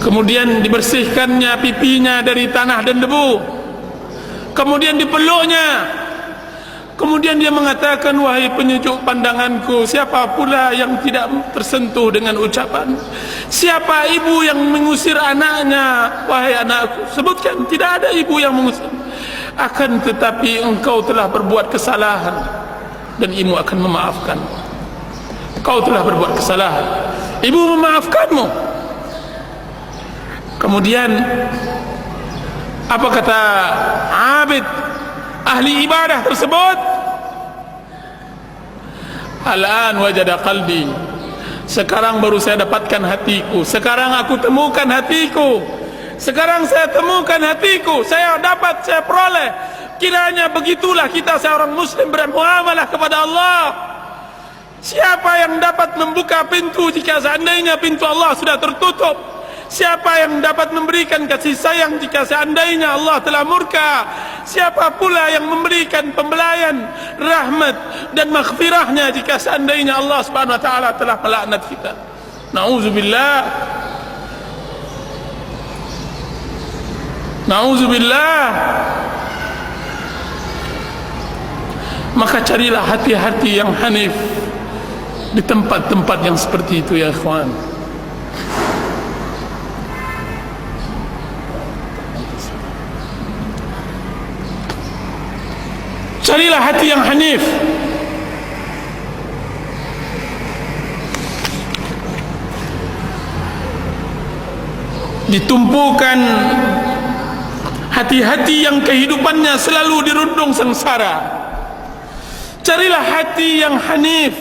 Kemudian dibersihkannya pipinya dari tanah dan debu. Kemudian dipeluknya. Kemudian dia mengatakan, "Wahai penyejuk pandanganku, siapa pula yang tidak tersentuh dengan ucapan? Siapa ibu yang mengusir anaknya? Wahai anakku, sebutkan." Tidak ada ibu yang mengusir. Akan tetapi engkau telah berbuat kesalahan, dan ibu akan memaafkan. Kau telah berbuat kesalahan, ibu memaafkanmu. Kemudian apa kata abid ahli ibadah tersebut? "Al-an wajada qalbi." Sekarang baru saya dapatkan hatiku. Sekarang aku temukan hatiku. Sekarang saya temukan hatiku. Saya dapat, saya peroleh. Kiranya begitulah kita seorang muslim bermuamalah kepada Allah. Siapa yang dapat membuka pintu jika seandainya pintu Allah sudah tertutup? Siapa yang dapat memberikan kasih sayang jika seandainya Allah telah murka? Siapa pula yang memberikan pembelayan, rahmat dan maghfirahnya jika seandainya Allah Subhanahu wa taala telah melaknat kita? Nauzubillah. Nauzubillah. Maka carilah hati-hati yang hanif di tempat-tempat yang seperti itu, ya ikhwan. Carilah hati yang hanif. Ditumpukan hati-hati yang kehidupannya selalu dirundung sengsara. Carilah hati yang hanif,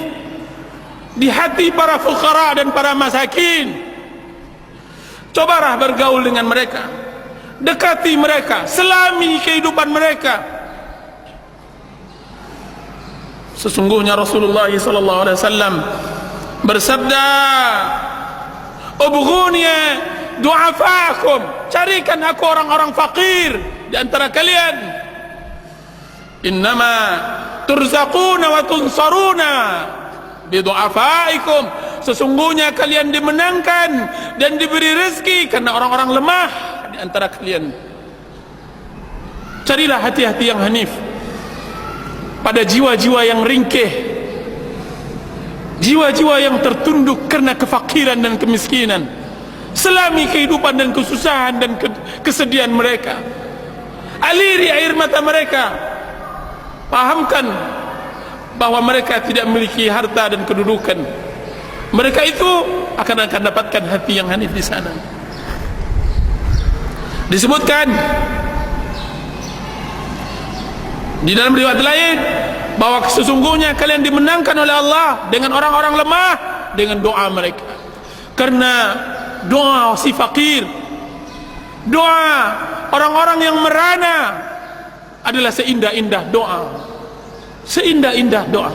di hati para fuqara dan para masakin. Cobalah bergaul dengan mereka, dekati mereka, selami kehidupan mereka. Sesungguhnya Rasulullah SAW bersabda, "Ubghuni du'afakum," carikan aku orang-orang fakir di antara kalian. "Innama turzaquna wa tunsaruna bi du'afaikum," sesungguhnya kalian dimenangkan dan diberi rezeki karena orang-orang lemah di antara kalian. Carilah hati-hati yang hanif pada jiwa-jiwa yang ringkih, jiwa-jiwa yang tertunduk karena kefakiran dan kemiskinan, selami kehidupan dan kesusahan dan kesedihan mereka. Aliri air mata mereka, pahamkan bahwa mereka tidak memiliki harta dan kedudukan. Mereka itu akan dapatkan hati yang hanif di sana. Disebutkan di dalam riwayat lain bahwa sesungguhnya kalian dimenangkan oleh Allah dengan orang-orang lemah dengan doa mereka. Karena doa si fakir, doa orang-orang yang merana adalah seindah-indah doa, seindah-indah doa.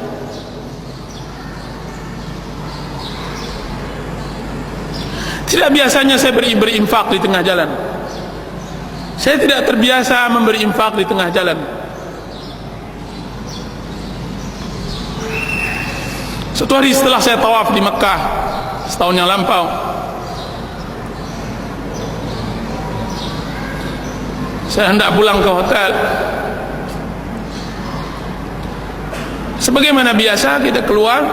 Tidak biasanya saya berinfak di tengah jalan. Saya tidak terbiasa memberi infak di tengah jalan. Suatu hari setelah saya tawaf di Mekah setahun yang lampau, saya hendak pulang ke hotel. Sebagaimana biasa kita keluar,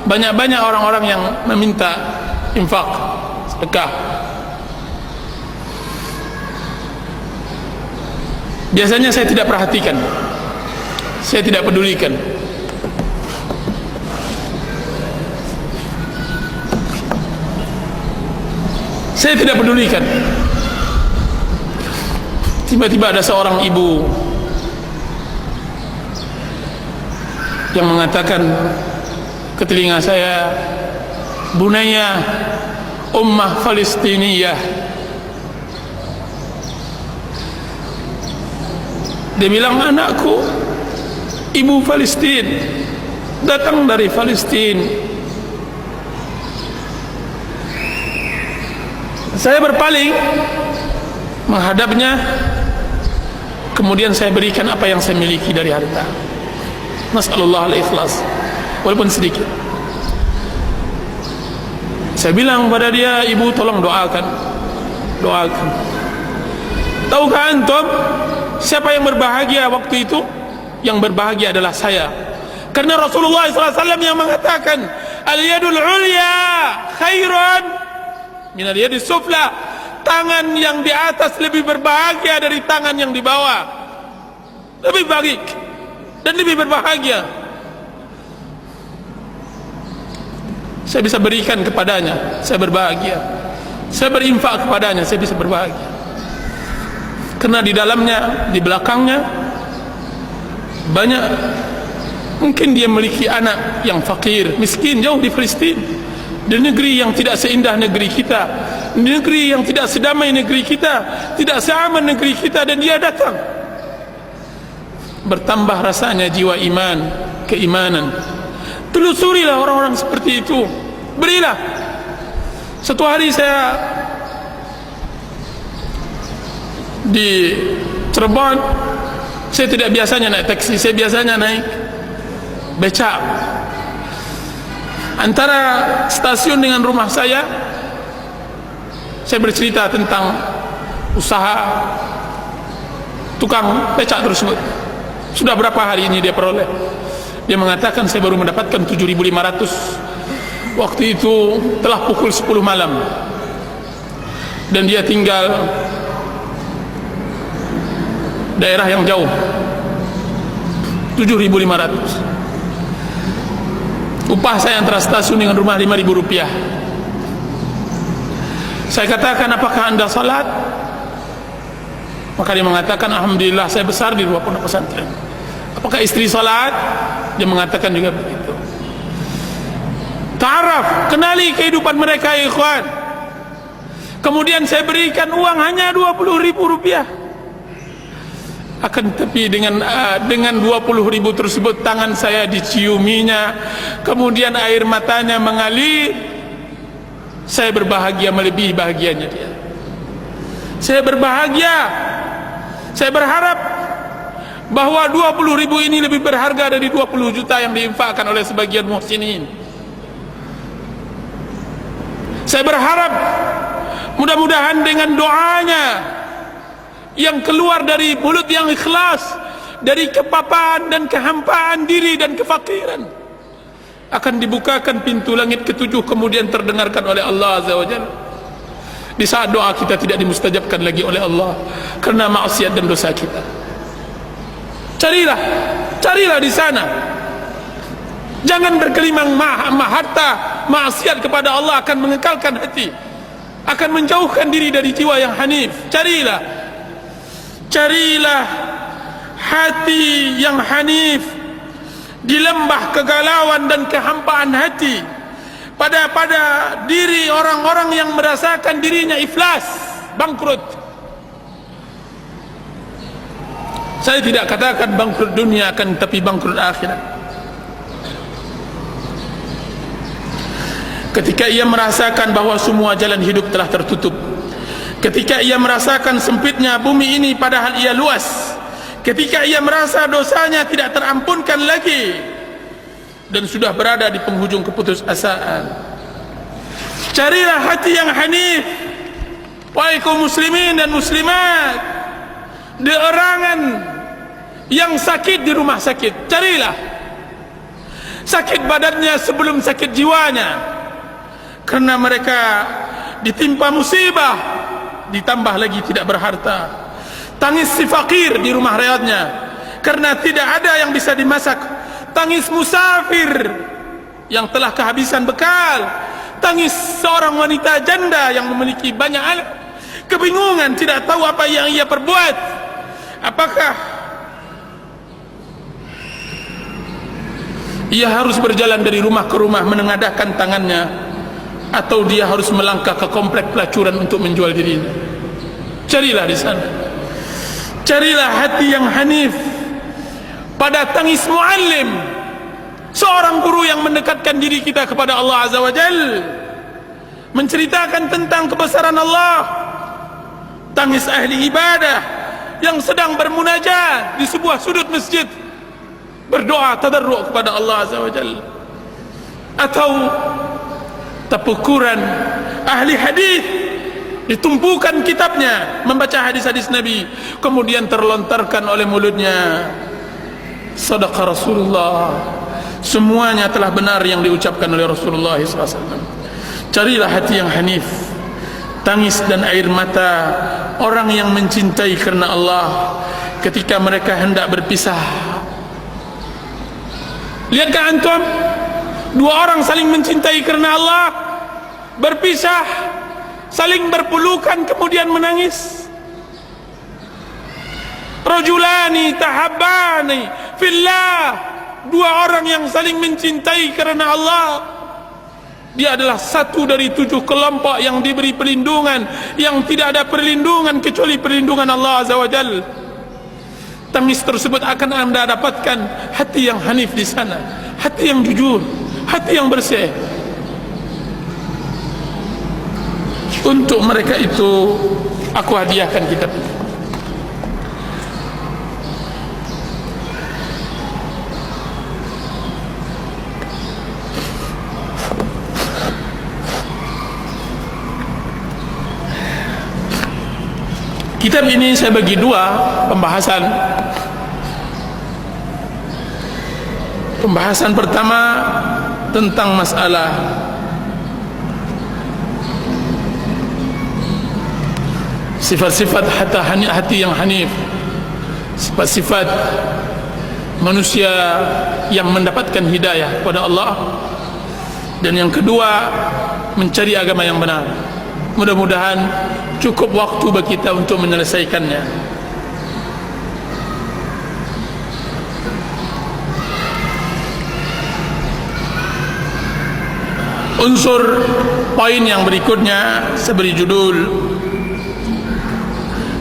banyak-banyak orang-orang yang meminta infak, sedekah. Biasanya saya tidak perhatikan, saya tidak pedulikan. Saya tidak pedulikan. Tiba-tiba ada seorang ibu yang mengatakan ke telinga saya, "Bunaya ummah Palestiniyah." Dia bilang, "Anakku, ibu Palestin, datang dari Palestin." Saya berpaling menghadapnya, kemudian saya berikan apa yang saya miliki dari harta. Nasallallahu al-ikhlas, walaupun sedikit. Saya bilang pada dia, "Ibu, tolong doakan, doakan." Tahukah antum siapa yang berbahagia waktu itu? Yang berbahagia adalah saya, karena Rasulullah SAW yang mengatakan, "Al-yadul ulya khairan minal yadis sufla," tangan yang di atas lebih berbahagia dari tangan yang di bawah, lebih baik dan lebih berbahagia. Saya bisa berikan kepadanya, saya berbahagia. Saya berinfak kepadanya, saya bisa berbahagia. Karena di dalamnya, di belakangnya banyak, mungkin dia memiliki anak yang fakir, miskin, jauh di Palestin, di negeri yang tidak seindah negeri kita, di negeri yang tidak sedamai negeri kita, tidak seaman negeri kita, dan dia datang. Bertambah rasanya jiwa iman, keimanan. Telusurilah orang-orang seperti itu, berilah. Satu hari saya di Cirebon, saya tidak biasanya naik taksi, saya biasanya naik becak. Antara stasiun dengan rumah saya bercerita tentang usaha tukang becak tersebut. Sudah berapa hari ini dia peroleh? Dia mengatakan, "Saya baru mendapatkan 7.500. Waktu itu telah pukul 10 malam. Dan dia tinggal daerah yang jauh. 7.500. Upah saya antara stasiun dengan rumah 5.000 rupiah. Saya katakan, apakah anda salat? Maka dia mengatakan, alhamdulillah saya besar di luar pondok pesantren. Apakah istri salat? Dia mengatakan juga begitu. Ta'araf, kenali kehidupan mereka ya ikhwan. Kemudian saya berikan uang hanya 20.000 rupiah. Akan tetapi dengan 20.000 tersebut tangan saya diciuminya, kemudian air matanya mengalir. Saya berbahagia melebihi bahagianya dia. Saya berbahagia. Saya berharap bahwa 20.000 ini lebih berharga dari 20 juta yang diinfakkan oleh sebagian muhsinin. Saya berharap mudah-mudahan dengan doanya yang keluar dari mulut yang ikhlas, dari kepapaan dan kehampaan diri dan kefakiran, akan dibukakan pintu langit ketujuh, kemudian terdengarkan oleh Allah Azza wa Jalla. Di saat doa kita tidak dimustajabkan lagi oleh Allah karena maksiat dan dosa kita. Carilah di sana. Jangan berkelimang harta. Maksiat kepada Allah akan mengekalkan hati, akan menjauhkan diri dari jiwa yang hanif. Carilah hati yang hanif di lembah kegalauan dan kehampaan hati, pada diri orang-orang yang merasakan dirinya iflas, bangkrut. Saya tidak katakan bangkrut dunia, akan tapi bangkrut akhirat. Ketika ia merasakan bahwa semua jalan hidup telah tertutup, ketika ia merasakan sempitnya bumi ini padahal ia luas, ketika ia merasa dosanya tidak terampunkan lagi dan sudah berada di penghujung keputusasaan, carilah hati yang hanif. Wahai kaum muslimin dan muslimat, di erangan yang sakit di rumah sakit, carilah sakit badannya sebelum sakit jiwanya, karena mereka ditimpa musibah, ditambah lagi tidak berharta. Tangis si fakir di rumah rehatnya karena tidak ada yang bisa dimasak. Tangis musafir yang telah kehabisan bekal. Tangis seorang wanita janda yang memiliki banyak anak, kebingungan, tidak tahu apa yang ia perbuat. Apakah ia harus berjalan dari rumah ke rumah menengadahkan tangannya, atau dia harus melangkah ke komplek pelacuran untuk menjual dirinya? Carilah di sana. Carilah hati yang hanif pada tangis muallim, seorang guru yang mendekatkan diri kita kepada Allah Azza wa Jal, menceritakan tentang kebesaran Allah. Tangis ahli ibadah yang sedang bermunajat di sebuah sudut masjid, berdoa tadarru' kepada Allah Azza wa Jal. Atau tapukuran ahli hadis, ditumpukan kitabnya membaca hadis-hadis Nabi, kemudian terlontarkan oleh mulutnya, sadaqa Rasulullah, semuanya telah benar yang diucapkan oleh Rasulullah SAW. Carilah hati yang hanif, tangis dan air mata orang yang mencintai karena Allah ketika mereka hendak berpisah. Lihatkah antum, dua orang saling mencintai karena Allah, berpisah, saling berpelukan, kemudian menangis. Rajulani tahabbani fillah, dua orang yang saling mencintai karena Allah. Dia adalah satu dari 7 kelompok yang diberi perlindungan, yang tidak ada perlindungan kecuali perlindungan Allah Azza wa Jal. Tangis tersebut akan anda dapatkan hati yang hanif di sana, hati yang jujur, hati yang bersih. Untuk mereka itu aku hadiahkan kitab ini. Kitab ini saya bagi 2 pembahasan. Pembahasan pertama tentang masalah sifat-sifat hati yang hanif, sifat-sifat manusia yang mendapatkan hidayah kepada Allah, dan yang kedua mencari agama yang benar. Mudah-mudahan cukup waktu bagi kita untuk menyelesaikannya. Unsur poin yang berikutnya saya beri judul,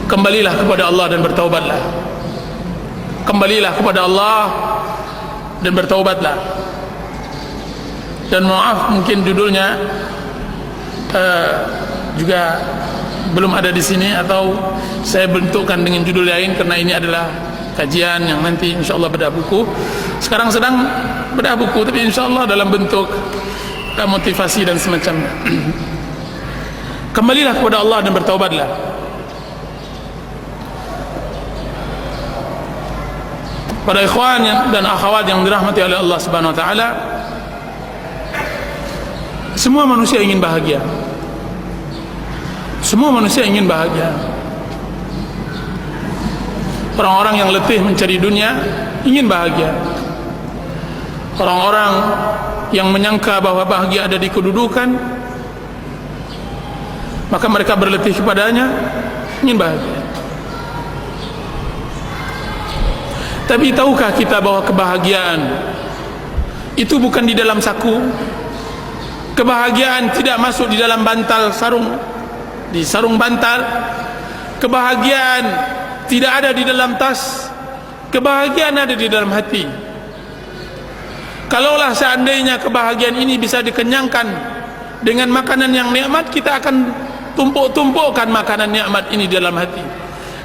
kembalilah kepada Allah dan bertaubatlah. Kembalilah kepada Allah dan bertaubatlah. Dan maaf, mungkin judulnya juga belum ada di sini, atau saya bentukkan dengan judul lain, karena ini adalah kajian yang nanti insyaallah bedah buku. Sekarang sedang bedah buku, tapi insyaallah dalam bentuk motivasi dan semacamnya. Kembalilah kepada Allah dan bertaubatlah. Para ikhwan dan akhwat yang dirahmati oleh Allah Subhanahu wa taala, semua manusia ingin bahagia. Semua manusia ingin bahagia. Orang-orang yang letih mencari dunia ingin bahagia. Orang-orang yang menyangka bahwa bahagia ada di kedudukan, maka mereka berletih kepadanya, ingin bahagia. Tapi tahukah kita bahwa kebahagiaan itu bukan di dalam saku? Kebahagiaan tidak masuk di dalam bantal sarung, di sarung bantal. Kebahagiaan tidak ada di dalam tas. Kebahagiaan ada di dalam hati. Kalaulah seandainya kebahagiaan ini bisa dikenyangkan dengan makanan yang nikmat, kita akan tumpuk-tumpukkan makanan nikmat ini dalam hati.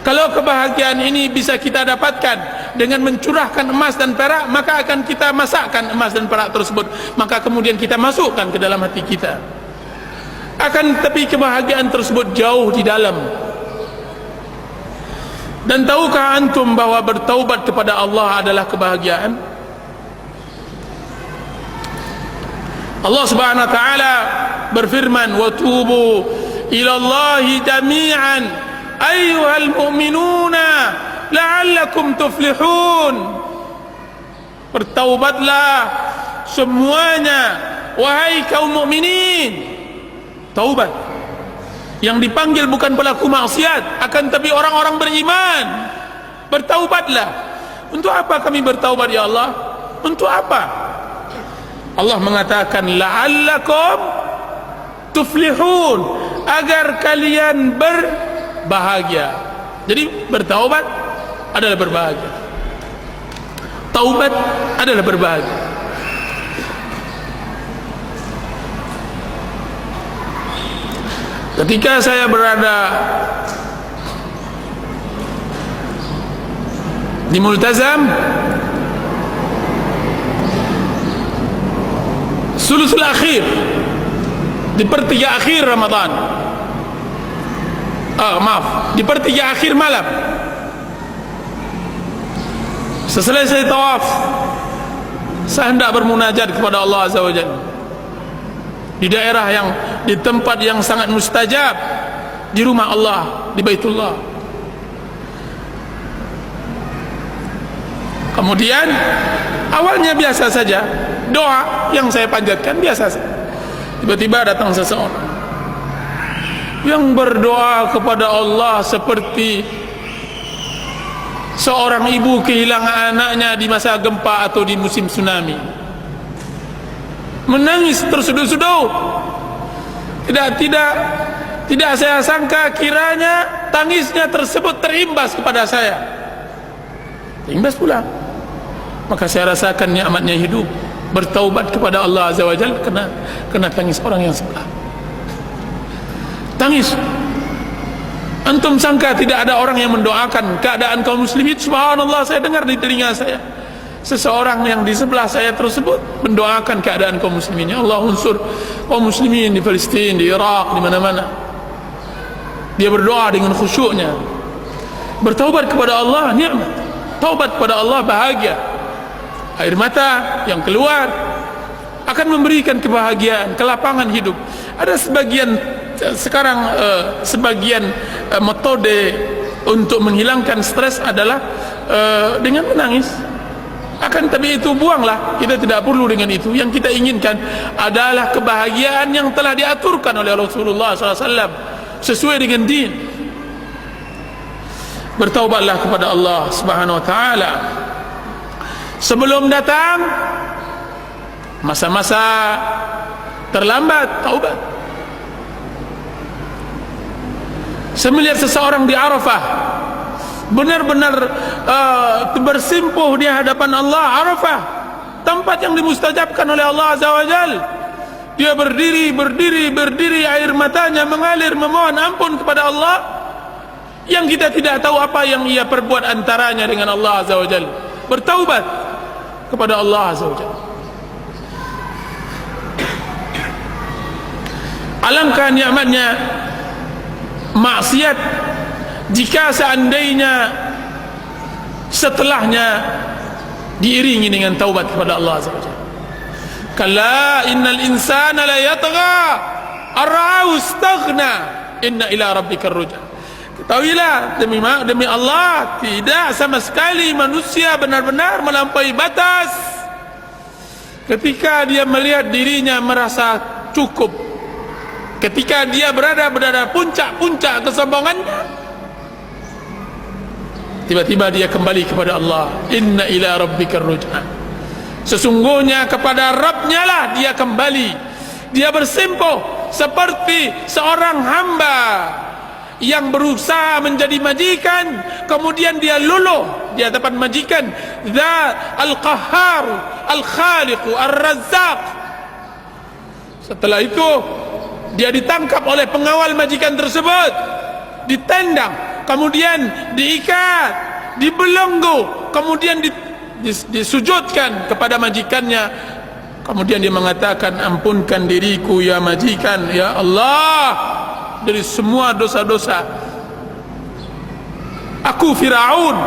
Kalau kebahagiaan ini bisa kita dapatkan dengan mencurahkan emas dan perak, maka akan kita masakkan emas dan perak tersebut, maka kemudian kita masukkan ke dalam hati kita. Akan tetapi kebahagiaan tersebut jauh di dalam. Dan tahukah antum bahwa bertaubat kepada Allah adalah kebahagiaan? Allah Subhanahu wa taala berfirman, "Wa tubu ila Allahi jami'an ayyuhal mu'minuna la'allakum tuflihun." Bertaubatlah semuanya wahai kaum mukminin. Taubat yang dipanggil bukan pelaku maksiat, akan tapi orang-orang beriman. Bertaubatlah. Untuk apa kami bertaubat ya Allah? Untuk apa? Allah mengatakan la'allakum tuflihun, agar kalian berbahagia. Jadi bertaubat adalah berbahagia. Taubat adalah berbahagia. Ketika saya berada di Multazam sulusul akhir, di pertiga akhir Ramadan, di pertiga akhir malam, setelah saya tawaf, saya hendak bermunajat kepada Allah Azza wa Jalla di daerah yang, di tempat yang sangat mustajab, di rumah Allah, di Baitullah. Kemudian awalnya biasa saja, doa yang saya panjatkan biasa saja. Tiba-tiba datang seseorang yang berdoa kepada Allah seperti seorang ibu kehilangan anaknya di masa gempa atau di musim tsunami. Menangis tersuduh-suduh. Tidak saya sangka kiranya tangisnya tersebut terimbas kepada saya. Terimbas pula. Maka saya rasakan nikmatnya hidup, bertaubat kepada Allah Azza wa Jalla kena tangis orang yang sebelah. Tangis. Antum sangka tidak ada orang yang mendoakan keadaan kaum muslimin? Subhanallah, saya dengar di telinga saya seseorang yang di sebelah saya tersebut mendoakan keadaan kaum muslimin. Ya Allah, unsur kaum muslimin di Palestina, di Irak, di mana-mana. Dia berdoa dengan khusyuknya. Bertaubat kepada Allah nikmat. Taubat kepada Allah bahagia. Air mata yang keluar akan memberikan kebahagiaan, kelapangan hidup. Ada sebagian sekarang sebagian metode untuk menghilangkan stres adalah dengan menangis. Akan tapi itu buanglah, kita tidak perlu dengan itu. Yang kita inginkan adalah kebahagiaan yang telah diaturkan oleh Rasulullah SAW sesuai dengan din. Bertaubatlah kepada Allah Subhanahu wa taala sebelum datang masa-masa terlambat taubat. Saya melihat seseorang di Arafah benar-benar bersimpuh di hadapan Allah. Arafah, tempat yang dimustajabkan oleh Allah Azza wa Jal. Dia berdiri, air matanya mengalir memohon ampun kepada Allah, yang kita tidak tahu apa yang ia perbuat antaranya dengan Allah Azza wa Jal. Bertaubat kepada Allah Azza wa Jal. Alangkah nikmatnya maksiat jika seandainya setelahnya diiringi dengan taubat kepada Allah Azza wa Jalla. Kalla innal insana la yatgha ar-ra'ahu istaghna inna ila rabbikar ruj'a. Ketahuilah demi Allah, tidak sama sekali manusia benar-benar melampaui batas ketika dia melihat dirinya merasa cukup, ketika dia berada puncak-puncak kesombongannya, tiba-tiba dia kembali kepada Allah. Inna ila rabbikar ruj'a. Sesungguhnya kepada Rabbnya lah dia kembali. Dia bersimpuh seperti seorang hamba yang berusaha menjadi majikan, kemudian dia luluh di hadapan majikan. Dzat al-qahhar al-khaliq ar-razzaq. Setelah itu dia ditangkap oleh pengawal majikan tersebut, ditendang, kemudian diikat, dibelenggu, kemudian disujudkan kepada majikannya. Kemudian dia mengatakan, ampunkan diriku ya majikan, ya Allah, dari semua dosa-dosa. Aku Fir'aun,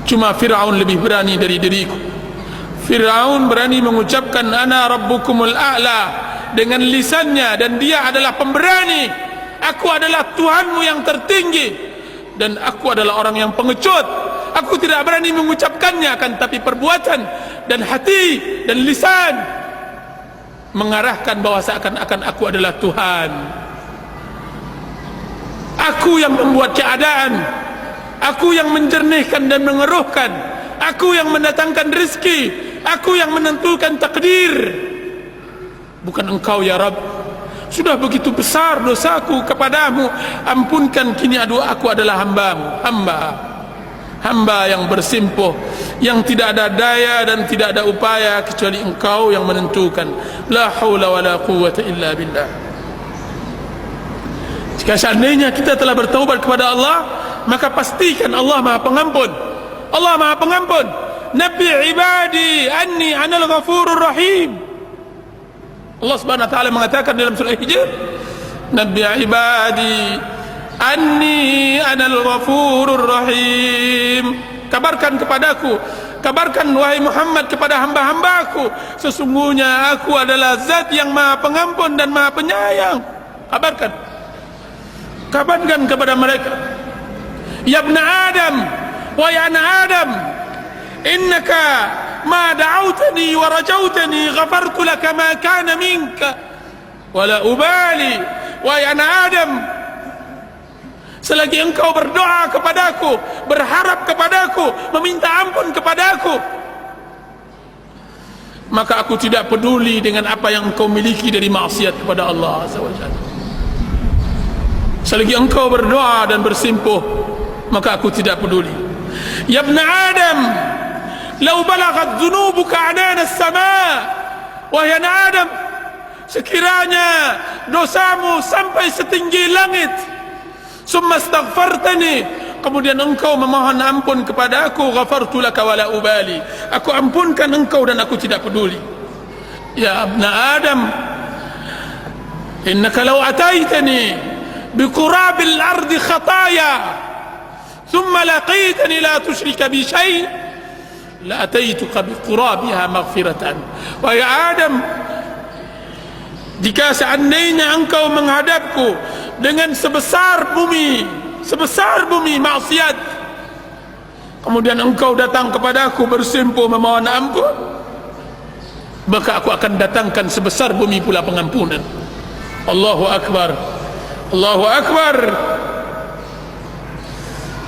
cuma Fir'aun lebih berani dari diriku. Fir'aun berani mengucapkan ana rabbukumul a'la dengan lisannya, dan dia adalah pemberani. Aku adalah Tuhanmu yang tertinggi, dan aku adalah orang yang pengecut. Aku tidak berani mengucapkannya, akan tapi perbuatan dan hati dan lisan mengarahkan bahwa seakan-akan aku adalah Tuhan. Aku yang membuat keadaan, aku yang menjernihkan dan mengeruhkan, aku yang mendatangkan rezeki, aku yang menentukan takdir, bukan engkau ya Rabb. Sudah begitu besar dosaku kepadamu, ampunkan. Kini aku adalah hambamu, hamba yang bersimpuh, yang tidak ada daya dan tidak ada upaya kecuali engkau yang menentukan. La haula wa la quwwata illa billah. Jika seandainya kita telah bertaubat kepada Allah, maka pastikan Allah Maha Pengampun. Allah Maha Pengampun. Nabi ibadi anni anal ghafurur rahim. Allah Subhanahu wa taala mengatakan dalam surah Hijr, Nabi ibadi anni anal ghafurur rahim. Kabarkan kepadaku, kabarkan wahai Muhammad kepada hamba-hambaku, sesungguhnya aku adalah zat yang Maha Pengampun dan Maha Penyayang. Kabarkan kepada mereka. Ya ibn Adam, wahai anak Adam, innaka ma da'awtani wa rajautani ghafartu laka ma kana minka wala ubali. Wahai anak Adam, selagi engkau berdoa kepadaku, berharap kepadaku, meminta ampun kepadaku, maka aku tidak peduli dengan apa yang engkau miliki dari maksiat kepada Allah Azza wa Jalla. Selagi engkau berdoa dan bersimpuh, maka aku tidak peduli. Ya ibn Adam, law balaghat dhunubuka anana as-sama'. Wahai anak Adam, sekiranya dosamu sampai setinggi langit, summa astaghfartani, kemudian engkau memohon ampun kepada aku, ghafartu laka wala ubali, aku ampunkan engkau dan aku tidak peduli. Ya ibn Adam, innaka law ataitani biqurabil ardi khataya thumma laqitani la tusyrika bi syai' la ataituka biqurabiha maghfiratan. Wahai Adam, jika seandainya engkau menghadapku dengan sebesar bumi maksiat, kemudian engkau datang kepadaku bersimpuh memohon ampun, maka aku akan datangkan sebesar bumi pula pengampunan. Allahu Akbar, Allahu Akbar.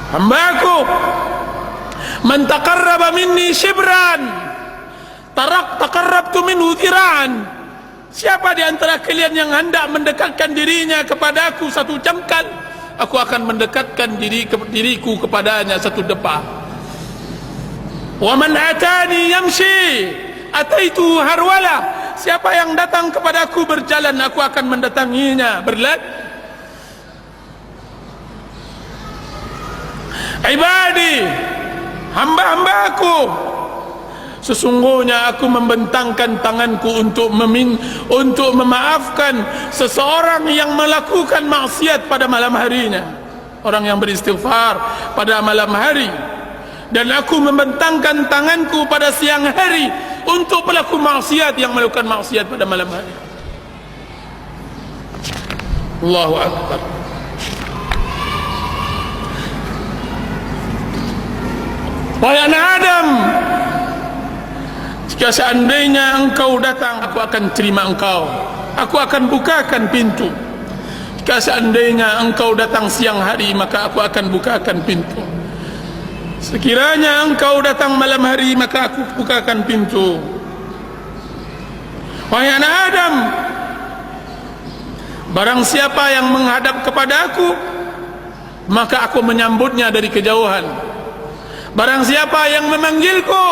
Hambaku, man taqarraba minni shibran taqarrabtu minhu dhira'an. Siapa di antara kalian yang hendak mendekatkan dirinya kepadaku satu jengkal, aku akan mendekatkan diriku kepadanya satu depa. Wa man atani yamshi ataitu harwala. Siapa yang datang kepadaku berjalan, aku akan mendatanginya berlari. Ibadi, hamba-hambaku, sesungguhnya aku membentangkan tanganku untuk memaafkan seseorang yang melakukan maksiat pada malam harinya, orang yang beristighfar pada malam hari, dan aku membentangkan tanganku pada siang hari untuk pelaku maksiat yang melakukan maksiat pada malam hari. Allahu Akbar. Wahai anak Adam, jika seandainya engkau datang, aku akan terima engkau, aku akan bukakan pintu. Jika seandainya engkau datang siang hari, maka aku akan bukakan pintu. Sekiranya engkau datang malam hari, maka aku bukakan pintu. Wahai anak Adam, barang siapa yang menghadap kepada aku, maka aku menyambutnya dari kejauhan. Barang siapa yang memanggilku,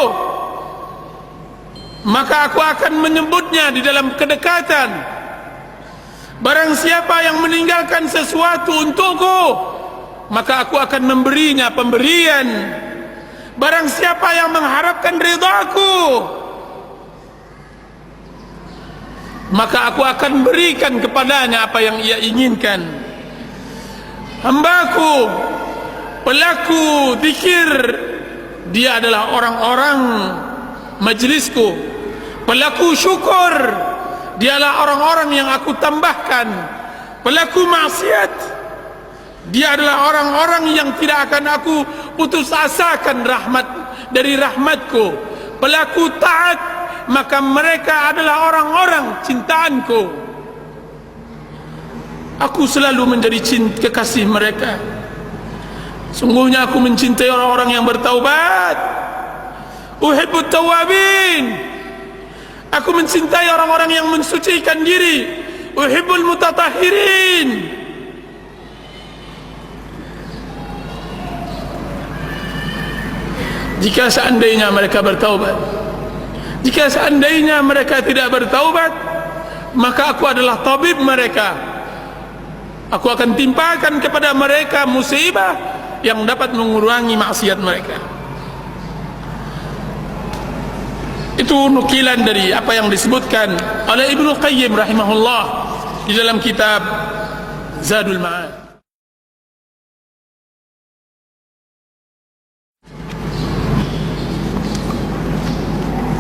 maka aku akan menyebutnya di dalam kedekatan. Barang siapa yang meninggalkan sesuatu untukku, maka aku akan memberinya pemberian. Barang siapa yang mengharapkan ridhaku, maka aku akan berikan kepadanya apa yang ia inginkan. Hambaku, pelaku zikir, dia adalah orang-orang majlisku. Pelaku syukur, dialah orang-orang yang aku tambahkan. Pelaku maksiat, dia adalah orang-orang yang tidak akan aku putus asakan dari rahmatku. Pelaku taat, maka mereka adalah orang-orang cintaanku. Aku selalu menjadi kekasih mereka. Sungguhnya aku mencintai orang-orang yang bertaubat. Uhibbut tawabin. Aku mencintai orang-orang yang mensucikan diri. Uhibbul mutatahhirin. Jika seandainya mereka bertaubat, jika seandainya mereka tidak bertaubat, maka aku adalah tabib mereka. Aku akan timpakan kepada mereka musibah yang dapat mengurangi maksiat mereka. Itu nukilan dari apa yang disebutkan oleh Ibnu Qayyim rahimahullah di dalam kitab Zadul Ma'ad.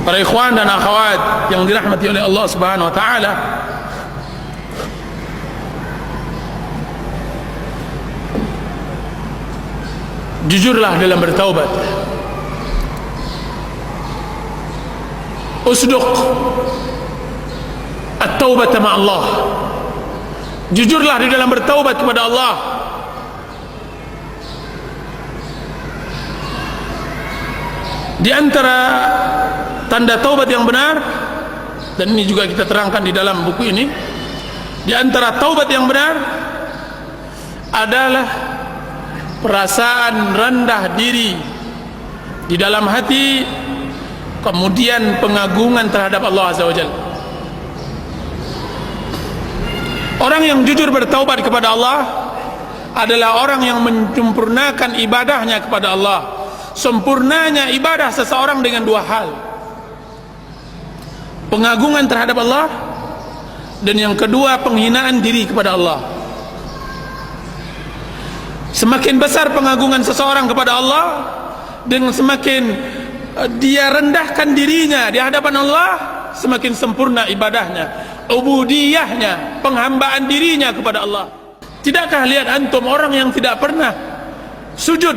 Para ikhwan dan akhwat yang dirahmati oleh Allah Subhanahu wa taala, jujurlah dalam bertaubat. Usduq at-taubat ma Allah. Jujurlah di dalam bertaubat kepada Allah. Di antara tanda taubat yang benar, dan ini juga kita terangkan di dalam buku ini, di antara taubat yang benar adalah perasaan rendah diri di dalam hati, kemudian pengagungan terhadap Allah Azza wa Jalla. Orang yang jujur bertaubat kepada Allah adalah orang yang menyempurnakan ibadahnya kepada Allah. Sempurnanya ibadah seseorang dengan dua hal: pengagungan terhadap Allah, dan yang kedua penghinaan diri kepada Allah. Semakin besar pengagungan seseorang kepada Allah, dan semakin dia rendahkan dirinya di hadapan Allah, semakin sempurna ibadahnya, ubudiyahnya, penghambaan dirinya kepada Allah. Tidakkah lihat antum orang yang tidak pernah sujud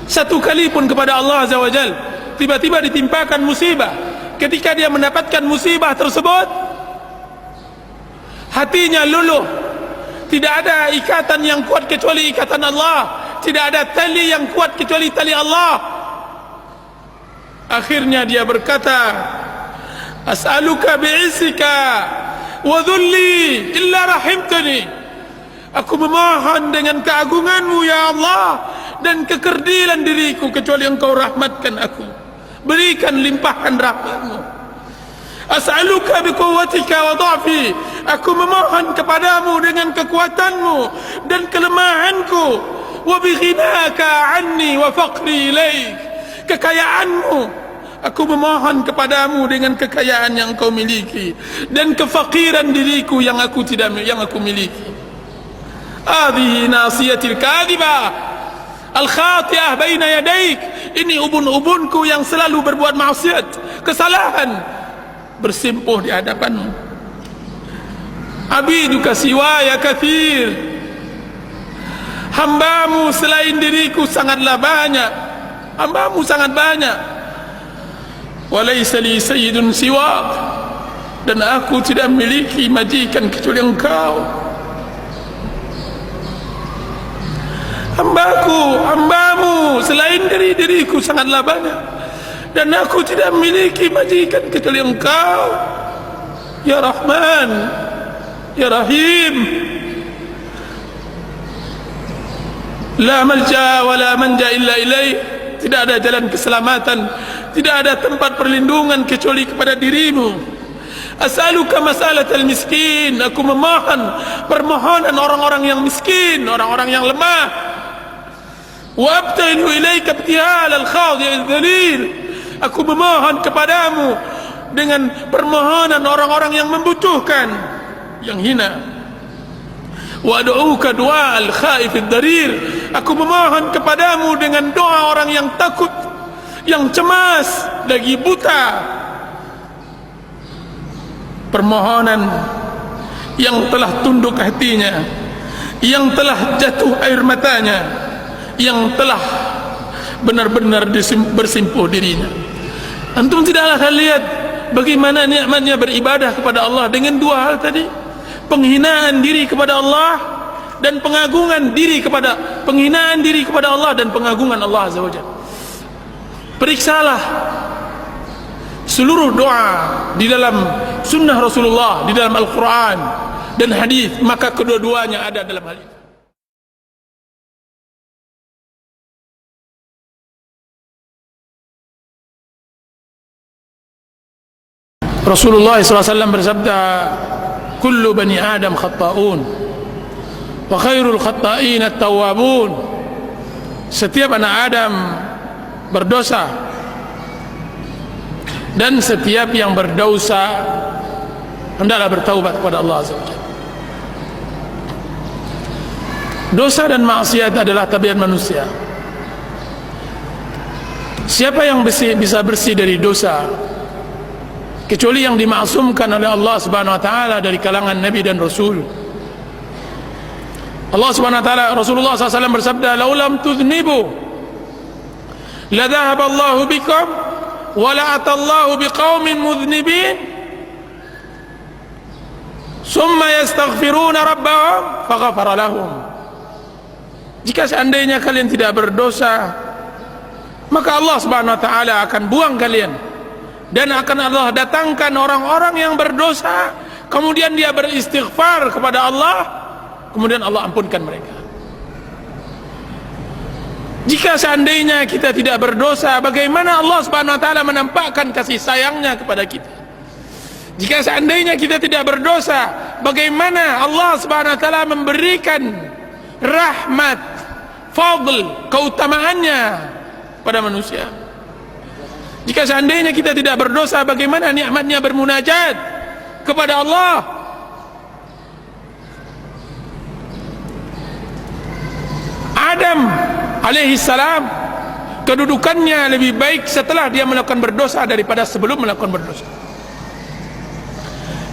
satu kali pun kepada Allah Azza wa Jal. Tiba-tiba ditimpakan musibah. Ketika dia mendapatkan musibah tersebut, hatinya luluh. Tidak ada ikatan yang kuat kecuali ikatan Allah. Tidak ada tali yang kuat kecuali tali Allah. Akhirnya dia berkata, as'aluka bi'izzika wa dhulli illa rahimtani. Aku memohon dengan keagunganmu ya Allah dan kekerdilan diriku kecuali engkau rahmatkan aku. Berikan limpahkan rahmatmu. As'aluka biquwwatika wa dha'fi. Aku memohon kepadamu dengan kekuatanmu dan kelemahanku. Wa bighinaka anni wa faqri ilaik. Kekayaanmu, aku memohon kepadamu dengan kekayaan yang kau miliki dan kefakiran diriku yang aku miliki. Hadhihi nasiyatil kadhibah al-khati'ah baina yadaik. Ini ubun-ubunku yang selalu berbuat maksiat, kesalahan, bersimpuh di hadapanmu. Abiduka siwaya kathir. Hambamu selain diriku sangatlah banyak. Hambamu sangat banyak. Walaysa li sayyidun siwak. Dan aku tidak memiliki majikan kecuali engkau. Hambamu selain dari diriku sangatlah banyak, dan aku tidak memiliki majikan kecuali engkau ya Rahman ya Rahim. La malja wa la manja illa ilaih. Tidak ada jalan keselamatan, tidak ada tempat perlindungan kecuali kepada dirimu. As'aluka mas'alatal miskin. Aku memohon permohonan orang-orang yang miskin, orang-orang yang lemah. Wa abtahilu ilaika ibtihal al-khadi' al-dhalil. Aku memohon kepadamu dengan permohonan orang-orang yang membutuhkan, yang hina. Wa ad'uka du'a al-khaif ad-darir. Aku memohon kepadamu dengan doa orang yang takut, yang cemas, lagi buta. Permohonan yang telah tunduk hatinya, yang telah jatuh air matanya, yang telah benar-benar bersimpuh dirinya. Antum tidaklah lihat bagaimana nikmatnya beribadah kepada Allah dengan dua hal tadi, penghinaan diri kepada Allah dan penghinaan diri kepada Allah dan pengagungan Allah Azza wa Jalla. Periksalah seluruh doa di dalam sunnah Rasulullah, di dalam Al-Quran dan hadis, maka kedua-duanya ada dalam hal ini. Rasulullah SAW bersabda, kullu bani Adam khatta'un wa khairul khatta'in at-tawwabun. Setiap anak Adam berdosa, dan setiap yang berdosa hendaklah bertaubat kepada Allah Azza wa Jalla. Dosa dan maksiat adalah tabiat manusia. Siapa yang bisa bersih dari dosa kecuali yang dimaksumkan oleh Allah Subhanahu wa taala dari kalangan nabi dan rasul? Allah Subhanahu wa taala, Rasulullah SAW bersabda, "Lau lam tudhnibu la dhahaba Allahu bikum wa la atallahu biqaumin mudhnibin summa yastaghfiruna rabbahum faghfara lahum." Jika seandainya kalian tidak berdosa, maka Allah Subhanahu wa taala akan buang kalian, dan akan Allah datangkan orang-orang yang berdosa, kemudian dia beristighfar kepada Allah, kemudian Allah ampunkan mereka. Jika seandainya kita tidak berdosa, bagaimana Allah Subhanahu wa taala menampakkan kasih sayangnya kepada kita? Jika seandainya kita tidak berdosa, bagaimana Allah Subhanahu wa taala memberikan rahmat, fadl, keutamaannya pada manusia? Jika seandainya kita tidak berdosa, bagaimana nikmatnya bermunajat kepada Allah? Adam alaihi salam, kedudukannya lebih baik setelah dia melakukan berdosa daripada sebelum melakukan berdosa.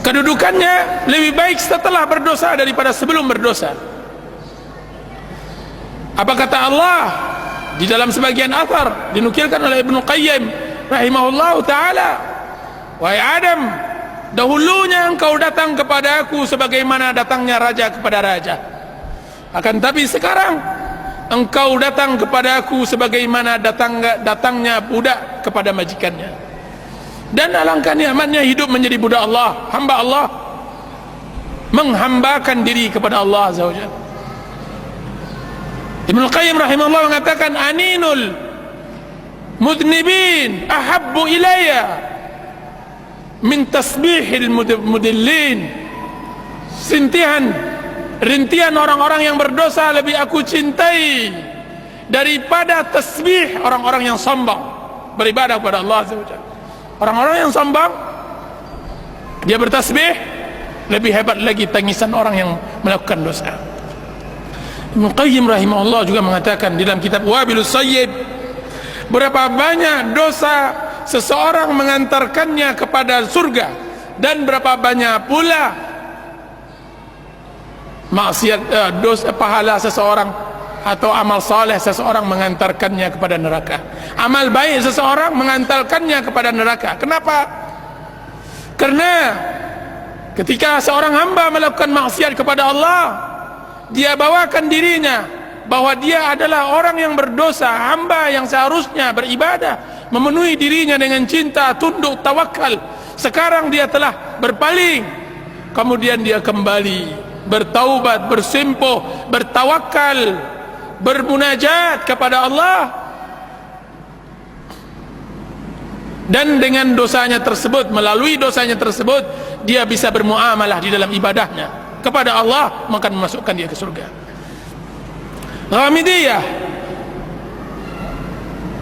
Kedudukannya lebih baik setelah berdosa daripada sebelum berdosa. Apa kata Allah? di dalam sebagian athar dinukilkan oleh Ibnu Qayyim rahimahullahu taala, wahai Adam, dahulunya engkau datang kepada aku sebagaimana datangnya raja kepada raja, akan tapi sekarang engkau datang kepada aku sebagaimana datangnya budak kepada majikannya. Dan alangkah nikmatnya hidup menjadi budak Allah, hamba Allah, menghambakan diri kepada Allah Azza wa Jalla. Ibnu Qayyim rahimahullah mengatakan, aninul mudnibin ahabbu ilayya min tasbihil mudillin. Rintihan orang-orang yang berdosa lebih aku cintai daripada tasbih orang-orang yang sombong beribadah kepada Allah Azza wa Jalla. Orang-orang yang sombong dia bertasbih, lebih hebat lagi tangisan orang yang melakukan dosa. Ibnu Qayyim rahimahullah juga mengatakan di dalam kitab Wabilus Sayyib, berapa banyak dosa seseorang mengantarkannya kepada surga, dan berapa banyak pula maksiat dosa pahala seseorang atau amal saleh seseorang mengantarkannya kepada neraka. Amal baik seseorang mengantarkannya kepada neraka. Kenapa? Karena ketika seorang hamba melakukan maksiat kepada Allah, dia bawakan dirinya bahwa dia adalah orang yang berdosa, hamba yang seharusnya beribadah, memenuhi dirinya dengan cinta, tunduk, tawakal. Sekarang dia telah berpaling, kemudian dia kembali bertaubat, bersimpuh, bertawakal, bermunajat kepada Allah, dan dengan dosanya tersebut, melalui dosanya tersebut, dia bisa bermuamalah di dalam ibadahnya kepada Allah, maka memasukkan dia ke surga. Ghamidiyah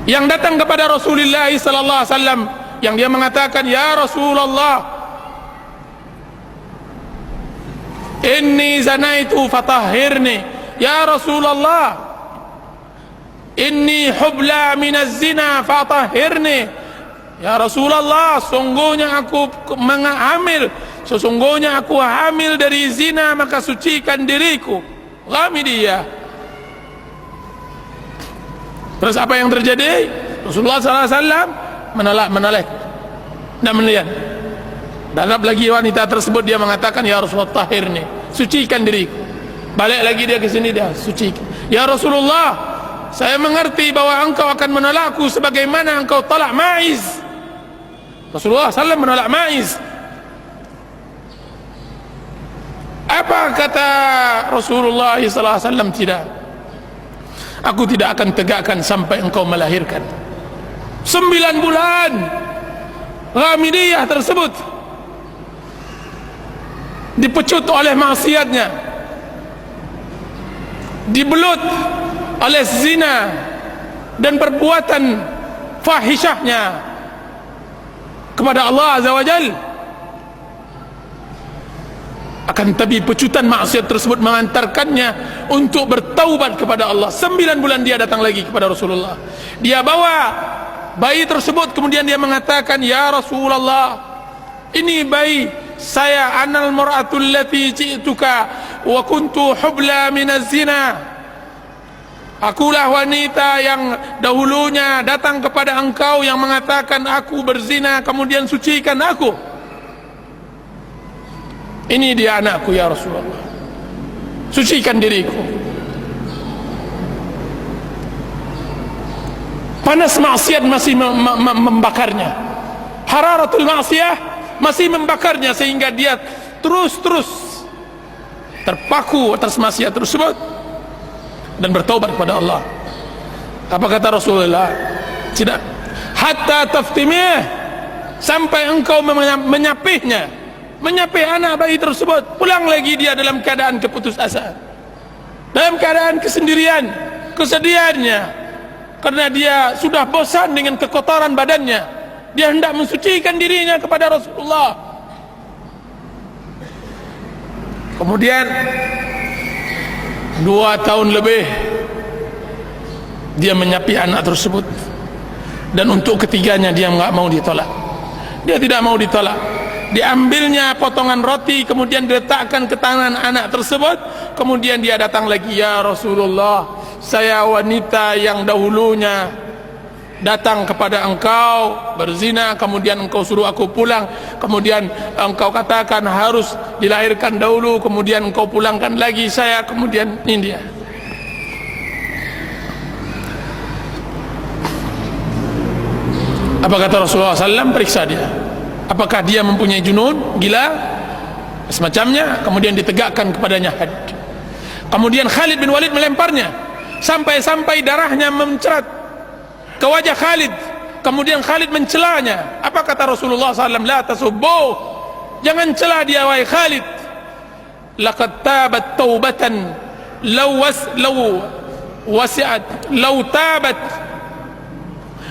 yang datang kepada Rasulullah sallallahu alaihi wasallam, yang dia mengatakan, ya Rasulullah, inni zanaitu fatahhirni. Ya Rasulullah, inni hubla minaz zina fatahhirni. Ya Rasulullah, sungguhnya aku hamil, sesungguhnya aku hamil dari zina, maka sucikan diriku. Ghamidiyah. Terus apa yang terjadi? Rasulullah SAW menolak, tidak melihat. Dalam lagi wanita tersebut, dia mengatakan, ya Rasulullah, tahirni, sucikan diriku. Balik lagi dia ke sini, dia sucikan. Ya Rasulullah, saya mengerti bahwa engkau akan menolakku sebagaimana engkau tolak Ma'iz. Rasulullah SAW menolak Ma'iz. Apa kata Rasulullah SAW? Tidak, aku tidak akan tegakkan sampai engkau melahirkan. 9 bulan Ghamidiyah tersebut dipecut oleh maksiatnya, dibelut oleh zina dan perbuatan fahisyahnya kepada Allah Azza wa Jalla. Akan tapi pecutan maksiat tersebut mengantarkannya untuk bertaubat kepada Allah. 9 bulan dia datang lagi kepada Rasulullah. Dia bawa bayi tersebut, kemudian dia mengatakan, ya Rasulullah, ini bayi saya, anal mar'atul lati ji'tuka wa kuntu hubla minaz zina. Akulah wanita yang dahulunya datang kepada engkau yang mengatakan aku berzina, kemudian sucikan aku. Ini dia anakku ya Rasulullah, sucikan diriku. Panas maksiat masih membakarnya, hararatul maksiyah masih membakarnya, sehingga dia terus terpaku atas maksiat tersebut dan bertaubat kepada Allah. Apa kata Rasulullah? Tidak, hatta taftimih, sampai engkau menyapihnya, menyapih anak bayi tersebut. Pulang lagi dia dalam keadaan keputus asa, dalam keadaan kesendirian, kesedihannya, karena dia sudah bosan dengan kekotoran badannya. Dia hendak mensucikan dirinya kepada Rasulullah. Kemudian 2 tahun lebih dia menyapi anak tersebut, dan untuk ketiganya dia enggak mau ditolak. Dia tidak mau ditolak. Diambilnya potongan roti, kemudian diletakkan ke tangan anak tersebut. Kemudian dia datang lagi, ya Rasulullah, saya wanita yang dahulunya datang kepada engkau berzina, kemudian engkau suruh aku pulang, kemudian engkau katakan harus dilahirkan dahulu, kemudian engkau pulangkan lagi saya, kemudian ini dia. Apa kata Rasulullah SAW? Periksa dia, apakah dia mempunyai junun, gila, semacamnya. Kemudian ditegakkan kepadanya had. Kemudian Khalid bin Walid melemparnya sampai-sampai darahnya mencerat ke wajah Khalid. Kemudian Khalid mencelanya. Apa kata Rasulullah SAW? La tasubbu, jangan celah dia wahai Khalid. Laqad tabat taubatan law wasi'at law tabat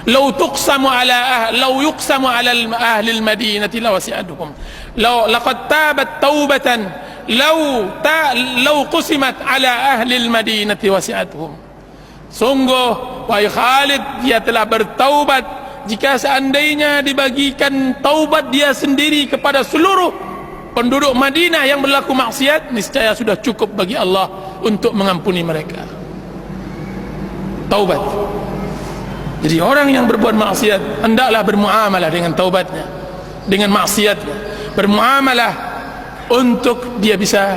law tuqsamu ala law yuqsamu ala ahli al-madinati la wasi'atuhum. Laqad tabat taubatan law qusimat ala ahli al-madinati wasi'atuhum. Sungguh wahai Khalid, dia telah bertaubat jika seandainya dibagikan taubat dia sendiri kepada seluruh penduduk Madinah yang berlaku maksiat, niscaya sudah cukup bagi Allah untuk mengampuni mereka. Taubat. Jadi orang yang berbuat maksiat hendaklah bermuamalah dengan taubatnya, dengan maksiatnya, bermuamalah untuk dia bisa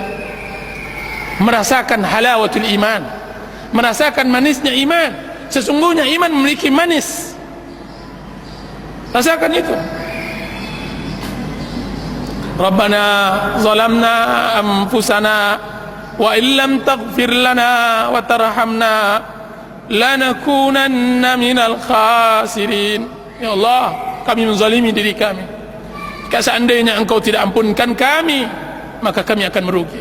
merasakan halawatul iman, merasakan manisnya iman. Sesungguhnya iman memiliki manis, rasakan itu. Rabbana zalamna anfusana wa illam taghfir lana wa tarhamna lanakunanna minal khasirin. Ya Allah, kami menzalimi diri kami. Jika seandainya engkau tidak ampunkan kami, maka kami akan merugi.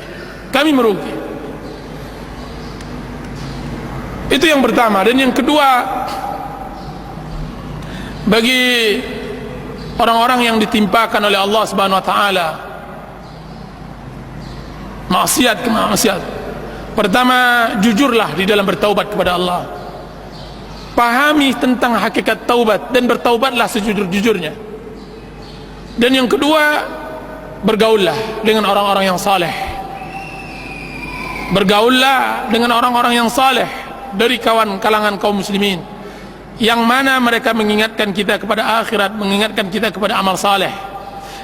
Kami merugi. Itu yang pertama. Dan yang kedua, bagi orang-orang yang ditimpakan oleh Allah Subhanahu wa taala maksiat ke maksiat, pertama, jujurlah di dalam bertaubat kepada Allah. Pahami tentang hakikat taubat dan bertaubatlah sejujur-jujurnya. Dan yang kedua, bergaullah dengan orang-orang yang saleh. Bergaullah dengan orang-orang yang saleh dari kalangan kaum muslimin, yang mana mereka mengingatkan kita kepada akhirat, mengingatkan kita kepada amal saleh.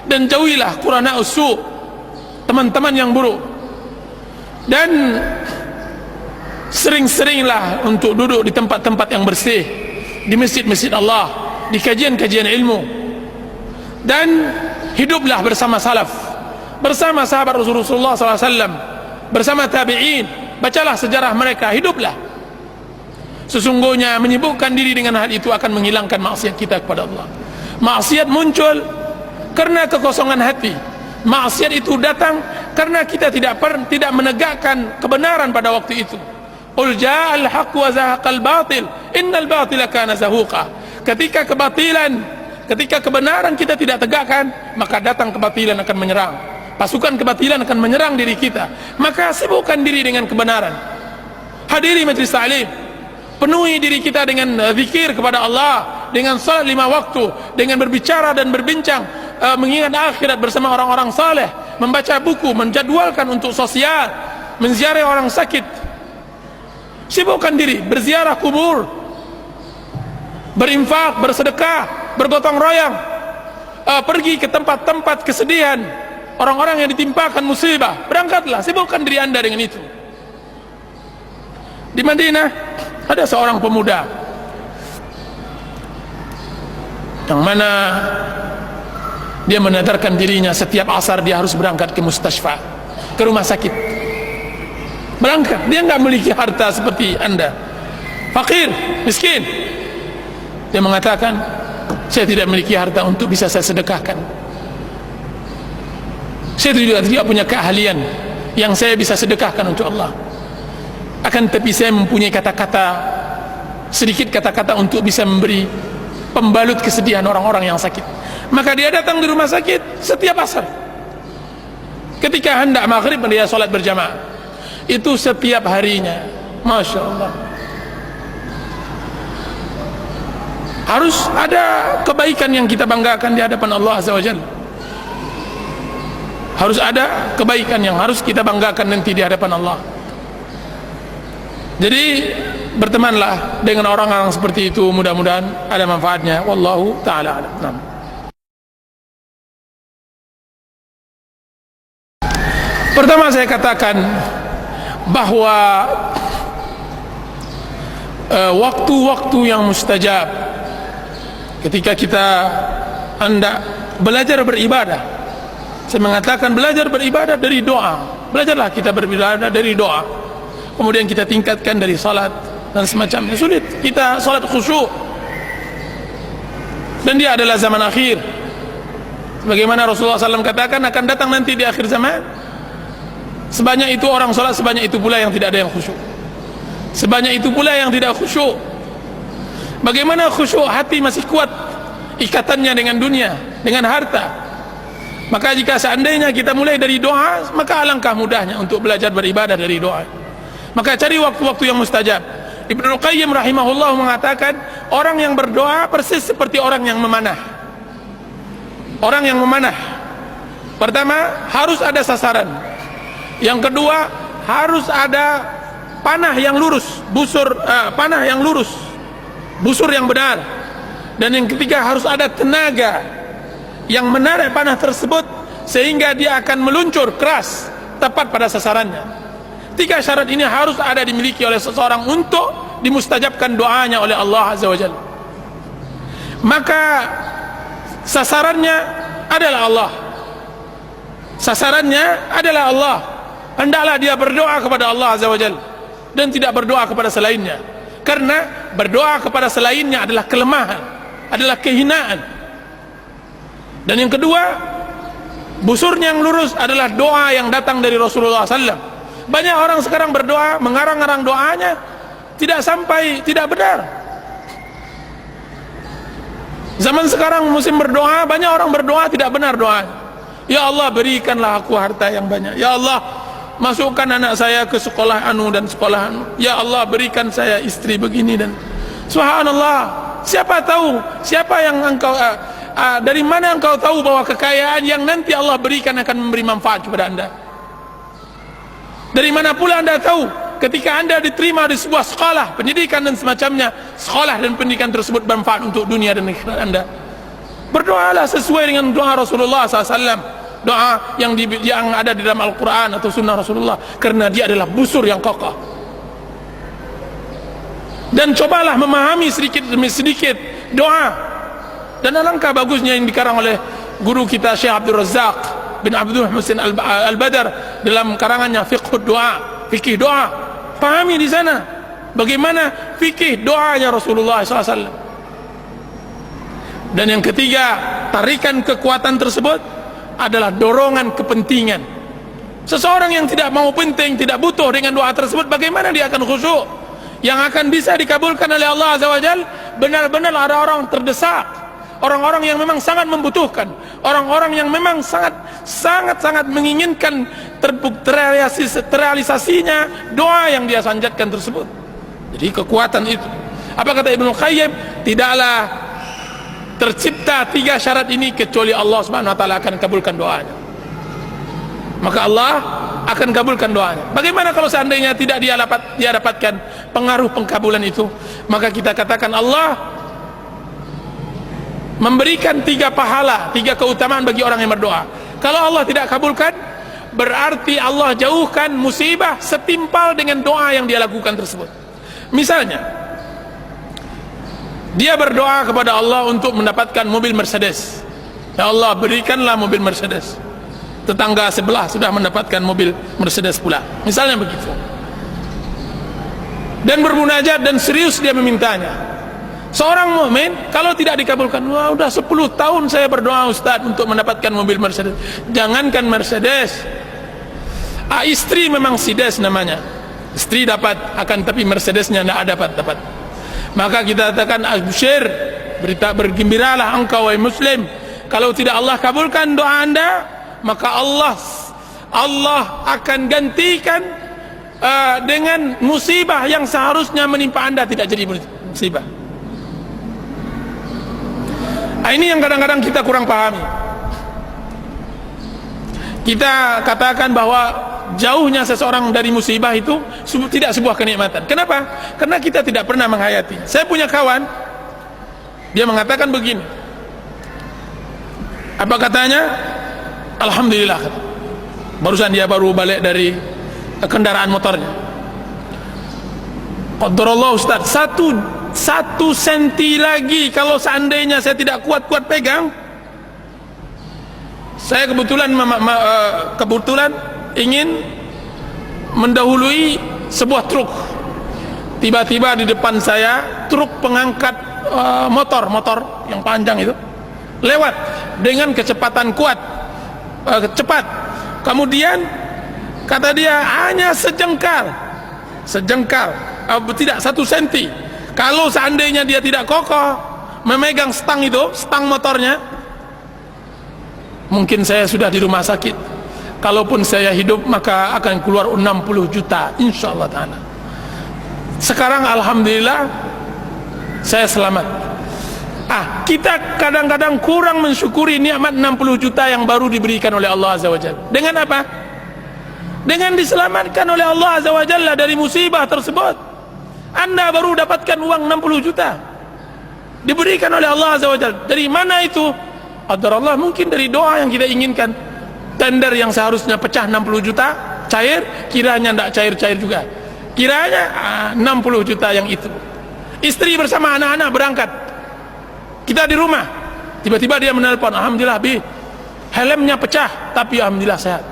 Dan jauhilah qurana usu, teman-teman yang buruk. Dan sering-seringlah untuk duduk di tempat-tempat yang bersih, di masjid-masjid Allah, di kajian-kajian ilmu. Dan hiduplah bersama salaf, bersama sahabat Rasulullah SAW, bersama tabi'in. Bacalah sejarah mereka, hiduplah. Sesungguhnya menyibukkan diri dengan hal itu akan menghilangkan maksiat kita kepada Allah. Maksiat muncul karena kekosongan hati. Maksiat itu datang karena kita tidak menegakkan kebenaran pada waktu itu. Qul ja'al haqq wa zahaqal batil innal batila kana zahuqa. Ketika kebenaran kita tidak tegakkan, maka datang kebatilan akan menyerang. Pasukan kebatilan akan menyerang diri kita. Maka sibukkan diri dengan kebenaran. Hadiri majlis ta'lim. Penuhi diri kita dengan zikir kepada Allah, dengan salat 5 waktu, dengan berbicara dan berbincang, mengingat akhirat bersama orang-orang saleh, membaca buku, menjadwalkan untuk sosial, menziarah orang sakit. Sibukkan diri, berziarah kubur, berinfak, bersedekah, bergotong royong, pergi ke tempat-tempat kesedihan orang-orang yang ditimpakan musibah. Berangkatlah, sibukkan diri anda dengan itu. Di Madinah ada seorang pemuda yang mana dia menadarkan dirinya setiap asar dia harus berangkat ke mustasfa, ke rumah sakit. Berangkat, dia enggak memiliki harta seperti anda, fakir, miskin. Dia mengatakan, saya tidak memiliki harta untuk bisa saya sedekahkan. Saya juga tidak punya keahlian yang saya bisa sedekahkan untuk Allah. Akan tetapi saya mempunyai kata-kata, sedikit kata-kata untuk bisa memberi pembalut kesedihan orang-orang yang sakit. Maka dia datang di rumah sakit setiap asar. Ketika hendak maghrib dia solat berjamaah. Itu setiap harinya. Masya Allah. Harus ada kebaikan yang kita banggakan di hadapan Allah Azza wa Jalla. Harus ada kebaikan yang harus kita banggakan nanti di hadapan Allah. Jadi bertemanlah dengan orang-orang seperti itu, mudah-mudahan ada manfaatnya. Wallahu ta'ala a'lam. Nah. Pertama saya katakan bahwa waktu-waktu yang mustajab ketika kita hendak belajar beribadah, saya mengatakan belajar beribadah dari doa. Belajarlah kita beribadah dari doa, kemudian kita tingkatkan dari salat dan semacamnya. Sulit kita salat khusyuk, dan dia adalah zaman akhir. Bagaimana Rasulullah SAW katakan akan datang nanti di akhir zaman, sebanyak itu orang salat, sebanyak itu pula yang tidak ada yang khusyuk, sebanyak itu pula yang tidak khusyuk. Bagaimana khusyuk? Hati masih kuat ikatannya dengan dunia, dengan harta. Maka jika seandainya kita mulai dari doa, maka alangkah mudahnya untuk belajar beribadah dari doa. Maka cari waktu-waktu yang mustajab. Ibnu Qayyim rahimahullah mengatakan, orang yang berdoa persis seperti orang yang memanah. Orang yang memanah, pertama harus ada sasaran, yang kedua harus ada panah yang lurus, panah yang lurus, busur yang benar, dan yang ketiga harus ada tenaga yang menarik panah tersebut sehingga dia akan meluncur keras tepat pada sasarannya. Tiga syarat ini harus ada dimiliki oleh seseorang untuk dimustajabkan doanya oleh Allah Azza wa Jalla. Maka sasarannya adalah Allah, sasarannya adalah Allah. Hendaklah dia berdoa kepada Allah Azza wa Jalla dan tidak berdoa kepada selainnya, karena berdoa kepada selainnya adalah kelemahan, adalah kehinaan. Dan yang kedua, busurnya yang lurus adalah doa yang datang dari Rasulullah SAW. Banyak orang sekarang berdoa, mengarang-arang doanya, tidak sampai, tidak benar. Zaman sekarang musim berdoa, banyak orang berdoa tidak benar doa. Ya Allah, berikanlah aku harta yang banyak. Ya Allah, masukkan anak saya ke sekolah anu dan sekolah anu. Ya Allah, berikan saya istri begini dan subhanallah. Siapa tahu, siapa yang engkau dari mana engkau tahu bahwa kekayaan yang nanti Allah berikan akan memberi manfaat kepada anda? Dari mana pula anda tahu ketika anda diterima di sebuah sekolah pendidikan dan semacamnya, sekolah dan pendidikan tersebut bermanfaat untuk dunia dan akhirat anda? Berdoalah sesuai dengan doa Rasulullah SAW, doa yang ada di dalam Al-Quran atau Sunnah Rasulullah, karena dia adalah busur yang kokoh. Dan cobalah memahami sedikit demi sedikit doa. Dan alangkah bagusnya yang dikarang oleh guru kita Syekh Abdul Razak bin Abdul Muhsin Al-Badar dalam karangannya Fiqh Doa, fikih doa. Pahami di sana bagaimana fikih doanya Rasulullah SAW. Dan yang ketiga, tarikan kekuatan tersebut adalah dorongan kepentingan. Seseorang yang tidak mau penting, tidak butuh dengan doa tersebut, bagaimana dia akan khusyuk? Yang akan bisa dikabulkan oleh Allah Azza wa Jalla benar-benar ada orang terdesak, orang-orang yang memang sangat membutuhkan, orang-orang yang memang sangat menginginkan terrealisasinya doa yang dia sanjatkan tersebut. Jadi kekuatan itu, apa kata Ibnu Qayyim, tidaklah tercipta tiga syarat ini kecuali Allah Subhanahu wa taala akan kabulkan doanya. Maka Allah akan kabulkan doanya. Bagaimana kalau seandainya tidak dia dapatkan pengaruh pengkabulan itu? Maka kita katakan Allah memberikan tiga pahala, tiga keutamaan bagi orang yang berdoa. Kalau Allah tidak kabulkan, berarti Allah jauhkan musibah setimpal dengan doa yang dia lakukan tersebut. Misalnya, dia berdoa kepada Allah untuk mendapatkan mobil Mercedes. Ya Allah, berikanlah mobil Mercedes. Tetangga sebelah sudah mendapatkan mobil Mercedes pula, misalnya begitu. Dan bermunajat dan serius dia memintanya. Seorang mukmin kalau tidak dikabulkan, wah udah 10 tahun saya berdoa Ustaz untuk mendapatkan mobil Mercedes. Jangankan Mercedes, istri memang Sides namanya, istri dapat, akan tapi Mercedesnya tidak dapat. Maka kita katakan absyir, bergembiralah engkau wahai muslim. Kalau tidak Allah kabulkan doa anda, maka Allah akan gantikan dengan musibah yang seharusnya menimpa anda tidak jadi musibah. Ini yang kadang-kadang kita kurang pahami. Kita katakan bahwa jauhnya seseorang dari musibah itu tidak sebuah kenikmatan. Kenapa? Karena kita tidak pernah menghayati. Saya punya kawan, dia mengatakan begini, apa katanya? Alhamdulillah, barusan dia baru balik dari kendaraan motornya. Qadarullah Ustaz, satu senti lagi kalau seandainya saya tidak kuat-kuat pegang. Saya kebetulan ingin mendahului sebuah truk. Tiba-tiba di depan saya truk pengangkat motor yang panjang itu lewat dengan kecepatan kuat, cepat. Kemudian kata dia hanya sejengkal, tidak 1 senti. Kalau seandainya dia tidak kokoh memegang stang motornya, mungkin saya sudah di rumah sakit. Kalaupun saya hidup maka akan keluar 60 juta insyaallah ta'ala. Sekarang alhamdulillah saya selamat. Kita kadang-kadang kurang mensyukuri nikmat 60 juta yang baru diberikan oleh Allah Azza wa Jalla. Dengan apa? Dengan diselamatkan oleh Allah Azza wa Jalla dari musibah tersebut. Anda baru dapatkan uang 60 juta diberikan oleh Allah Azza wa Jalla. Dari mana itu? Qadarullah, mungkin dari doa yang kita inginkan. Tender yang seharusnya pecah 60 juta cair, kiranya tidak cair-cair juga. Kiranya 60 juta yang itu. Istri bersama anak-anak berangkat, kita di rumah, tiba-tiba dia menelpon, alhamdulillah Bi, helmnya pecah tapi alhamdulillah sehat.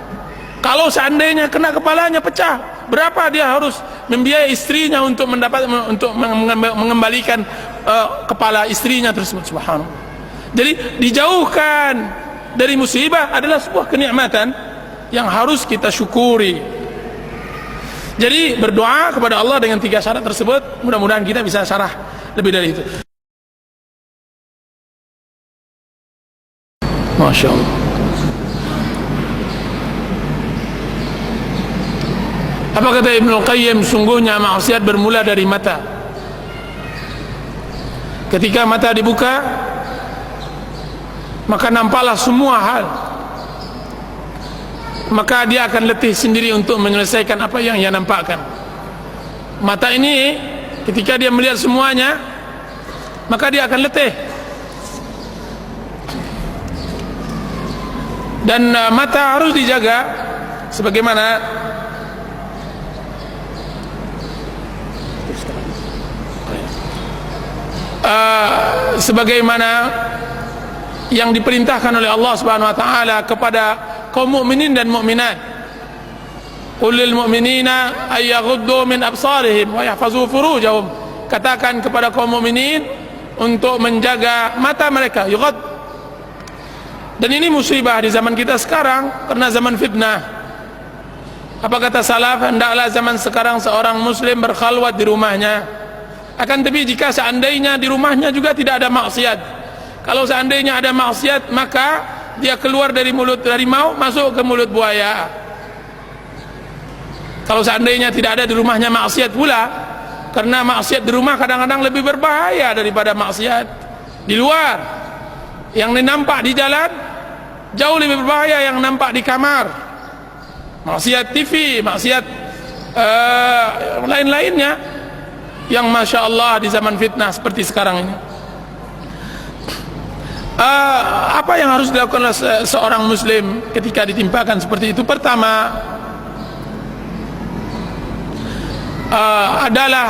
Kalau seandainya kena kepalanya pecah, berapa dia harus membiayai istrinya untuk mengembalikan kepala istrinya tersebut? Subhanallah. Jadi dijauhkan dari musibah adalah sebuah kenikmatan yang harus kita syukuri. Jadi berdoa kepada Allah dengan 3 syarat tersebut, mudah-mudahan kita bisa syarah lebih dari itu. Masya Allah. Apa kata Ibnul Qayyim? Sungguhnya maksiat bermula dari mata. Ketika mata dibuka, maka nampaklah semua hal. Maka dia akan letih sendiri untuk menyelesaikan apa yang ia nampakkan. Mata ini ketika dia melihat semuanya, maka dia akan letih. Dan mata harus dijaga sebagaimana yang diperintahkan oleh Allah Subhanahu wa taala kepada kaum mukminin dan mukminat. Qul lil mu'minina ay yaghuddu min absarihim wa yahfazu furujahum. Katakan kepada kaum mukminin untuk menjaga mata mereka, yughad. Dan ini musibah di zaman kita sekarang karena zaman fitnah. Apa kata salaf? Hendaklah zaman sekarang seorang muslim berkhalwat di rumahnya. Akan tetapi jika seandainya di rumahnya juga tidak ada maksiat, kalau seandainya ada maksiat, maka dia keluar dari mulut harimau masuk ke mulut buaya. Kalau seandainya tidak ada di rumahnya maksiat pula, karena maksiat di rumah kadang-kadang lebih berbahaya daripada maksiat di luar. Yang nampak di jalan jauh lebih berbahaya yang nampak di kamar. Maksiat TV, maksiat lain-lainnya yang Masya Allah di zaman fitnah seperti sekarang ini. Apa yang harus dilakukan oleh seorang muslim ketika ditimpakan seperti itu? Pertama adalah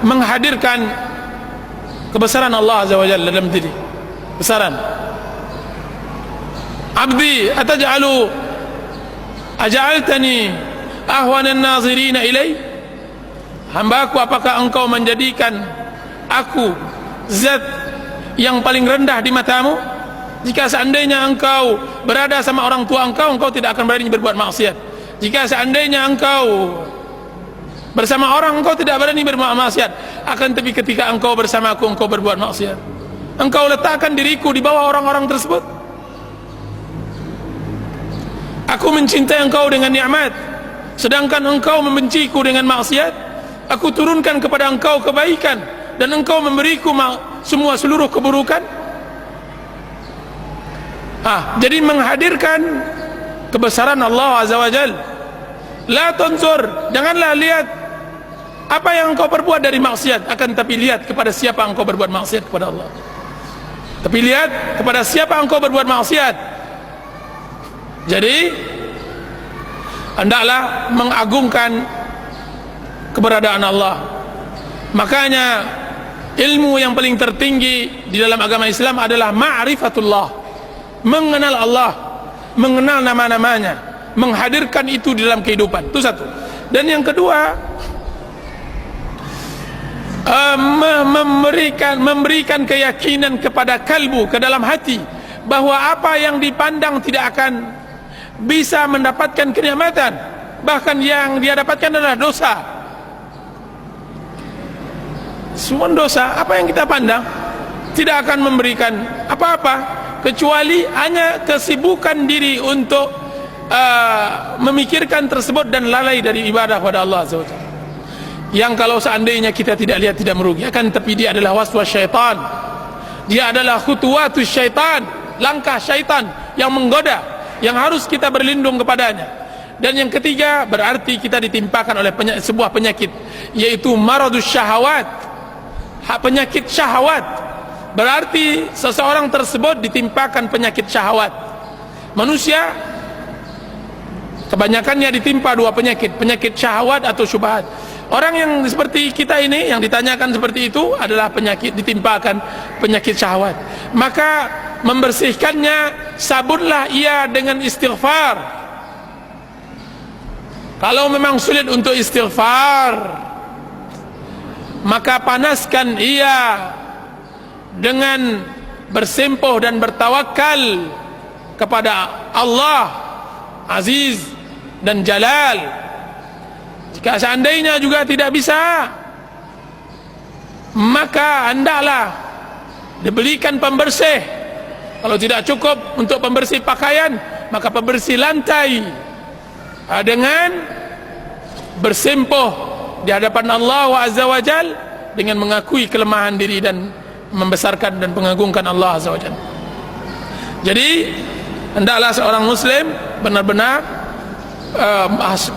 menghadirkan kebesaran Allah Azza wa Jalla dalam diri. Besaran. Abdi aja'altani ahwanan nazirina ilai? Hambaku, apakah engkau menjadikan aku zat yang paling rendah di matamu? Jika seandainya engkau berada sama orang tua engkau tidak akan berani berbuat maksiat. Jika seandainya engkau bersama orang, engkau tidak berani berbuat maksiat. Akan tetapi ketika engkau bersama aku, engkau berbuat maksiat. Engkau letakkan diriku di bawah orang-orang tersebut. Aku mencintai engkau dengan nikmat, sedangkan engkau membenciku dengan maksiat. Aku turunkan kepada engkau kebaikan dan engkau memberiku seluruh keburukan. Jadi menghadirkan kebesaran Allah Azza wa Jalla La tunzur, janganlah lihat apa yang engkau perbuat dari maksiat, akan tapi lihat kepada siapa engkau berbuat maksiat kepada Allah. Tapi lihat kepada siapa engkau berbuat maksiat. Jadi hendaklah mengagungkan keberadaan Allah. Makanya ilmu yang paling tertinggi di dalam agama Islam adalah ma'rifatullah, mengenal Allah, mengenal nama-namanya, menghadirkan itu di dalam kehidupan. Itu satu. Dan yang kedua, memberikan keyakinan kepada kalbu, ke dalam hati, bahwa apa yang dipandang tidak akan bisa mendapatkan kenikmatan, bahkan yang dia dapatkan adalah dosa. Semua dosa, apa yang kita pandang tidak akan memberikan apa-apa, kecuali hanya kesibukan diri untuk memikirkan tersebut dan lalai dari ibadah kepada Allah SWT. Yang kalau seandainya kita tidak lihat tidak merugi, akan tapi dia adalah waswas syaitan, dia adalah khutuwatus syaitan, langkah syaitan yang menggoda, yang harus kita berlindung kepadanya. Dan yang ketiga, berarti kita ditimpakan oleh sebuah penyakit, yaitu maradus syahawat, penyakit syahwat. Berarti seseorang tersebut ditimpakan penyakit syahwat. Manusia kebanyakannya ditimpa dua penyakit, penyakit syahwat atau syubhat. Orang yang seperti kita ini, yang ditanyakan seperti itu, adalah penyakit, ditimpakan penyakit syahwat. Maka membersihkannya, sabunlah ia dengan istighfar. Kalau memang sulit untuk istighfar, maka panaskan ia dengan bersempuh dan bertawakal kepada Allah Aziz dan Jalal. Jika seandainya juga tidak bisa, maka hendaklah dibelikan pembersih. Kalau tidak cukup untuk pembersih pakaian, maka pembersih lantai, dengan bersempuh di hadapan Allah Azza wa Jal, dengan mengakui kelemahan diri dan membesarkan dan mengagungkan Allah Azza wa Jal. Jadi hendaklah seorang muslim benar-benar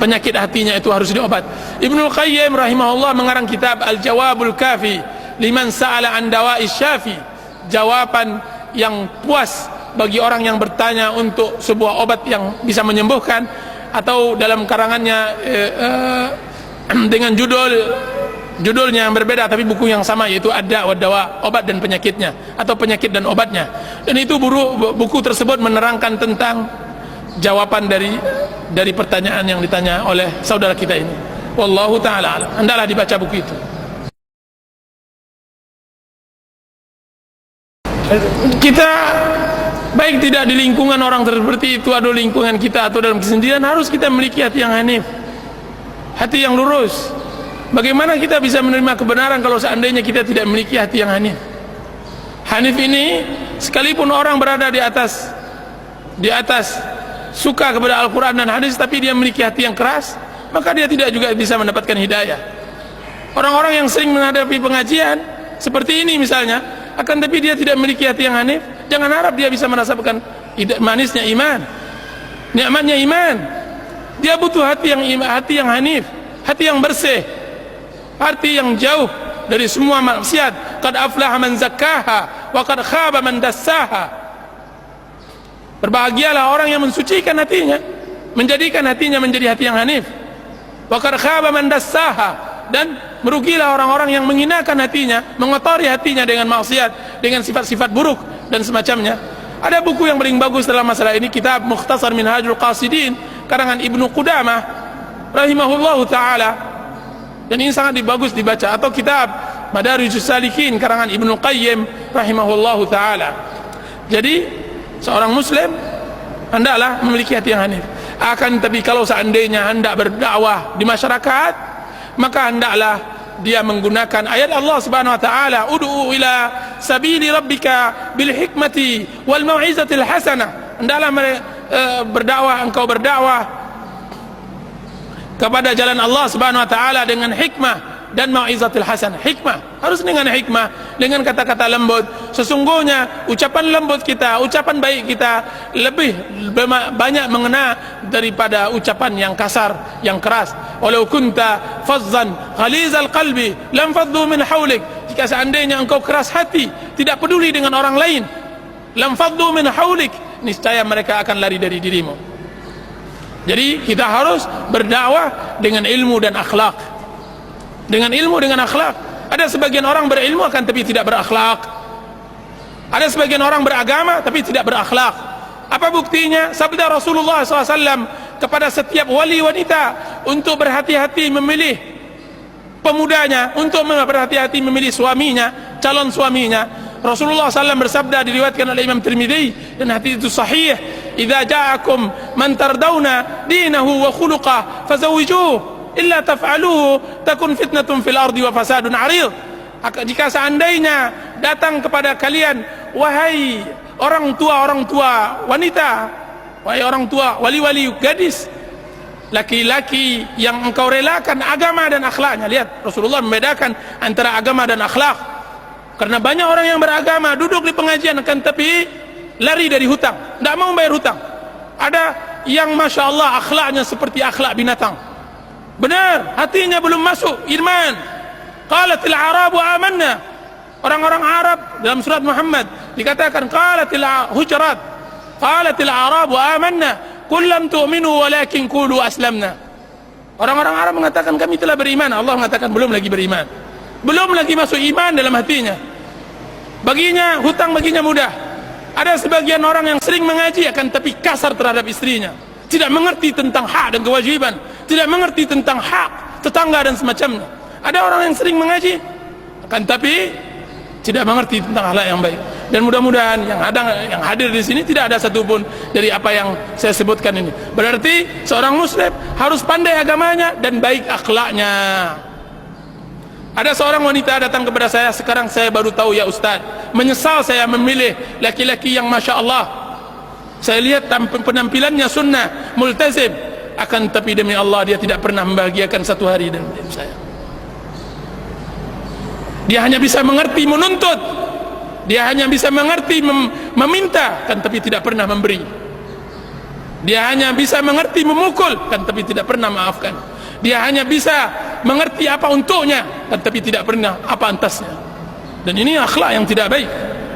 penyakit hatinya itu harus diobat. Ibnu Qayyim rahimahullah mengarang kitab Al-Jawabul Kafi liman sa'ala an dawa'is syafi, jawaban yang puas bagi orang yang bertanya untuk sebuah obat yang bisa menyembuhkan. Atau dalam karangannya dengan judulnya yang berbeda tapi buku yang sama, yaitu Ad-Da' wa Dawa, obat dan penyakitnya, atau penyakit dan obatnya. Dan itu buku tersebut menerangkan tentang jawaban dari pertanyaan yang ditanya oleh saudara kita ini. Wallahu ta'ala alam. Hendaklah dibaca buku itu. Kita baik tidak di lingkungan orang seperti itu, atau lingkungan kita, atau dalam kesendirian, harus kita memiliki hati yang hanif, hati yang lurus. Bagaimana kita bisa menerima kebenaran kalau seandainya kita tidak memiliki hati yang hanif? Hanif ini, sekalipun orang berada di atas suka kepada Al-Quran dan hadis, tapi dia memiliki hati yang keras, maka dia tidak juga bisa mendapatkan hidayah. Orang-orang yang sering menghadapi pengajian seperti ini misalnya, akan tapi dia tidak memiliki hati yang hanif, jangan harap dia bisa merasakan manisnya iman, nikmatnya iman. Dia butuh hati yang hanif, hati yang bersih, hati yang jauh dari semua maksiat. Qad aflaha man zakkaha wa qad khaba man dassaha. Berbahagialah orang yang mensucikan hatinya, menjadikan hatinya menjadi hati yang hanif. Wa qad khaba man dassaha, dan merugilah orang-orang yang menghinakan hatinya, mengotori hatinya dengan maksiat, dengan sifat-sifat buruk dan semacamnya. Ada buku yang paling bagus dalam masalah ini, kitab Mukhtasar Minhajul Qasidin karangan Ibnu Qudamah rahimahullahu taala, dan ini sangat bagus dibaca. Atau kitab Madarijus Salikin karangan Ibnu Qayyim rahimahullahu taala. Jadi seorang muslim hendaklah memiliki hati yang hanif. Akan tapi kalau seandainya hendak berdakwah di masyarakat, maka hendaklah dia menggunakan ayat Allah Subhanahu wa taala, ud'u ila sabili rabbika bil hikmati wal mau'izatil hasanah. Hendaklah engkau berdakwah kepada jalan Allah Subhanahu wa taala dengan hikmah dan mau'izatil hasanah. Hikmah, harus dengan hikmah, dengan kata-kata lembut. Sesungguhnya ucapan lembut kita, ucapan baik kita lebih banyak mengena daripada ucapan yang kasar, yang keras. Walau kunta fazzan ghalizal qalbi lam faddu min hawlik. Jika seandainya engkau keras hati, tidak peduli dengan orang lain, lam faddu min hawlik, niscaya mereka akan lari dari dirimu. Jadi kita harus berdakwah dengan ilmu dan akhlak. Dengan ilmu, dengan akhlak. Ada sebagian orang berilmu akan tapi tidak berakhlak. Ada sebagian orang beragama tapi tidak berakhlak. Apa buktinya? Sabda Rasulullah SAW kepada setiap wali wanita untuk berhati-hati memilih pemudanya, untuk berhati-hati memilih suaminya, calon suaminya. Rasulullah SAW bersabda, diriwayatkan oleh Imam Tirmidzi, dan hadis itu sahih, "Idza ja'akum man tardawna dinahu wa khuluqah fazawwijuhu. Illa taf'aluhu takun fitnatun fil ardi wa fasadun 'arid." Jika seandainya datang kepada kalian, wahai orang tua wanita, wahai orang tua wali-wali gadis, laki-laki yang engkau relakan agama dan akhlaknya. Lihat, Rasulullah membedakan antara agama dan akhlak. Karena banyak orang yang beragama duduk di pengajian akan tapi lari dari hutang, tidak mau bayar hutang. Ada yang masya Allah akhlaknya seperti akhlak binatang. Benar, hatinya belum masuk iman. Qalatil Arabu amanna. Orang-orang Arab dalam surat Muhammad dikatakan qalatil Hujurat, qalatil Arabu amanna qul lam tu'minu walakin qulu aslamna. Orang-orang Arab mengatakan kami telah beriman. Allah mengatakan belum lagi beriman, belum lagi masuk iman dalam hatinya. Baginya hutang baginya mudah. Ada sebagian orang yang sering mengaji akan tapi kasar terhadap istrinya, tidak mengerti tentang hak dan kewajiban, tidak mengerti tentang hak tetangga dan semacamnya. Ada orang yang sering mengaji akan tapi tidak mengerti tentang akhlak yang baik. Dan mudah-mudahan yang hadir di sini tidak ada satupun dari apa yang saya sebutkan ini. Berarti seorang muslim harus pandai agamanya dan baik akhlaknya. Ada seorang wanita datang kepada saya, sekarang saya baru tahu, ya Ustaz, menyesal saya memilih laki-laki yang masya Allah. Saya lihat penampilannya sunnah, multazim, akan tapi demi Allah dia tidak pernah membahagiakan satu hari dalam hidup saya. Dia hanya bisa mengerti menuntut, dia hanya bisa mengerti meminta, kan tapi tidak pernah memberi. Dia hanya bisa mengerti memukul, kan tapi tidak pernah maafkan. Dia hanya bisa mengerti apa untuknya, kan tapi tidak pernah apa antasnya. Dan ini akhlak yang tidak baik,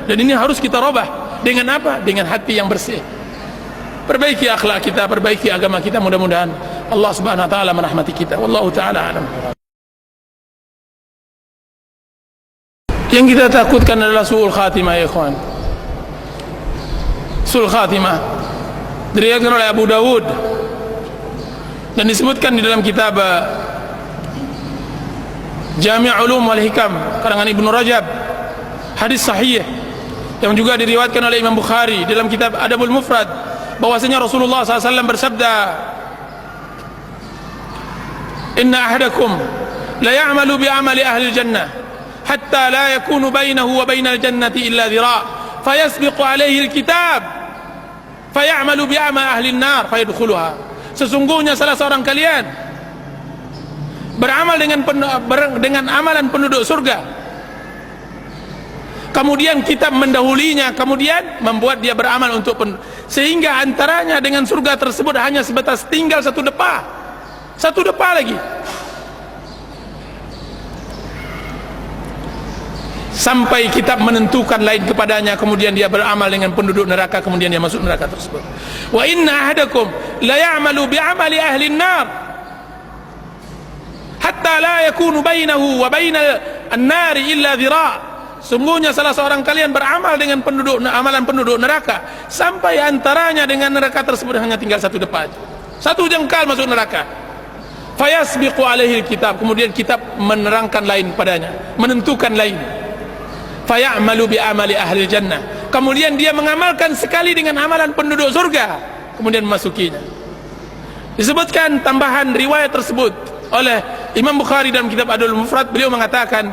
dan ini harus kita robah. Dengan apa? Dengan hati yang bersih. Perbaiki akhlak kita, perbaiki agama kita. Mudah-mudahan Allah Subhanahu wa taala merahmati kita. Wallahu taala alam. Yang kita takutkan adalah su'ul khatimah, ya ikhwan. Su'ul khatimah diriwayatkan oleh Abu Dawud dan disebutkan di dalam kitab Jami' Ulum wal Hikam karangan Ibnu Rajab, hadis sahih yang juga diriwayatkan oleh Imam Bukhari dalam kitab Adabul Mufrad, bahwasanya Rasulullah SAW bersabda, "Inna ahadakum la ya'malu bi amali ahli jannah hatta la yakunu bainahu wa bainal jannati illa dhira' fayasbiqu alaihi alkitab fayamalu bi amali ahli an-nar fayadkhuluha." Sesungguhnya salah seorang kalian beramal dengan amalan penduduk surga, kemudian kitab mendahulinya, kemudian membuat dia beramal untuk sehingga antaranya dengan surga tersebut hanya sebatas tinggal satu depa lagi, sampai kitab menentukan lain kepadanya, kemudian dia beramal dengan penduduk neraka, kemudian dia masuk neraka tersebut. Wa inna ahadakum la ya'malu bi amali ahli an-nar hatta la yakunu bainahu wa bainal an-nari illa dhira'. Sungguhnya salah seorang kalian beramal dengan amalan penduduk neraka sampai antaranya dengan neraka tersebut hanya tinggal satu depa, satu jengkal masuk neraka. Fayasbiqu alaihi kitab, kemudian kitab menerangkan lain padanya, menentukan lain. Fayamalu bi amali ahli jannah, kemudian dia mengamalkan sekali dengan amalan penduduk surga, kemudian memasukinya. Disebutkan tambahan riwayat tersebut oleh Imam Bukhari dalam kitab Adabul Mufrad, beliau mengatakan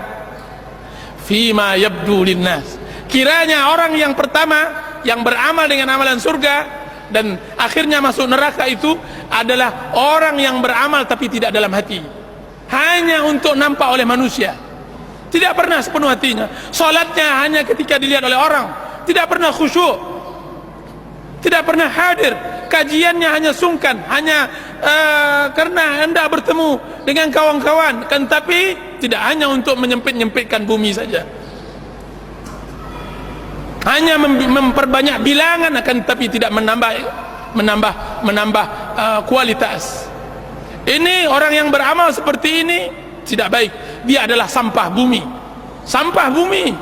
fima yabdu linnas, kiranya orang yang pertama yang beramal dengan amalan surga dan akhirnya masuk neraka itu adalah orang yang beramal tapi tidak dalam hati. hanya untuk nampak oleh manusia, tidak pernah sepenuh hatinya. Salatnya hanya ketika dilihat oleh orang, tidak pernah khusyuk, tidak pernah hadir. Kajiannya hanya sungkan, hanya karena hendak bertemu dengan kawan-kawan, kan, tapi tidak hanya untuk menyempit-nyempitkan bumi saja, hanya memperbanyak bilangan, akan tapi tidak menambah kualitas. Ini orang yang beramal seperti ini tidak baik. Dia adalah sampah bumi, sampah bumi,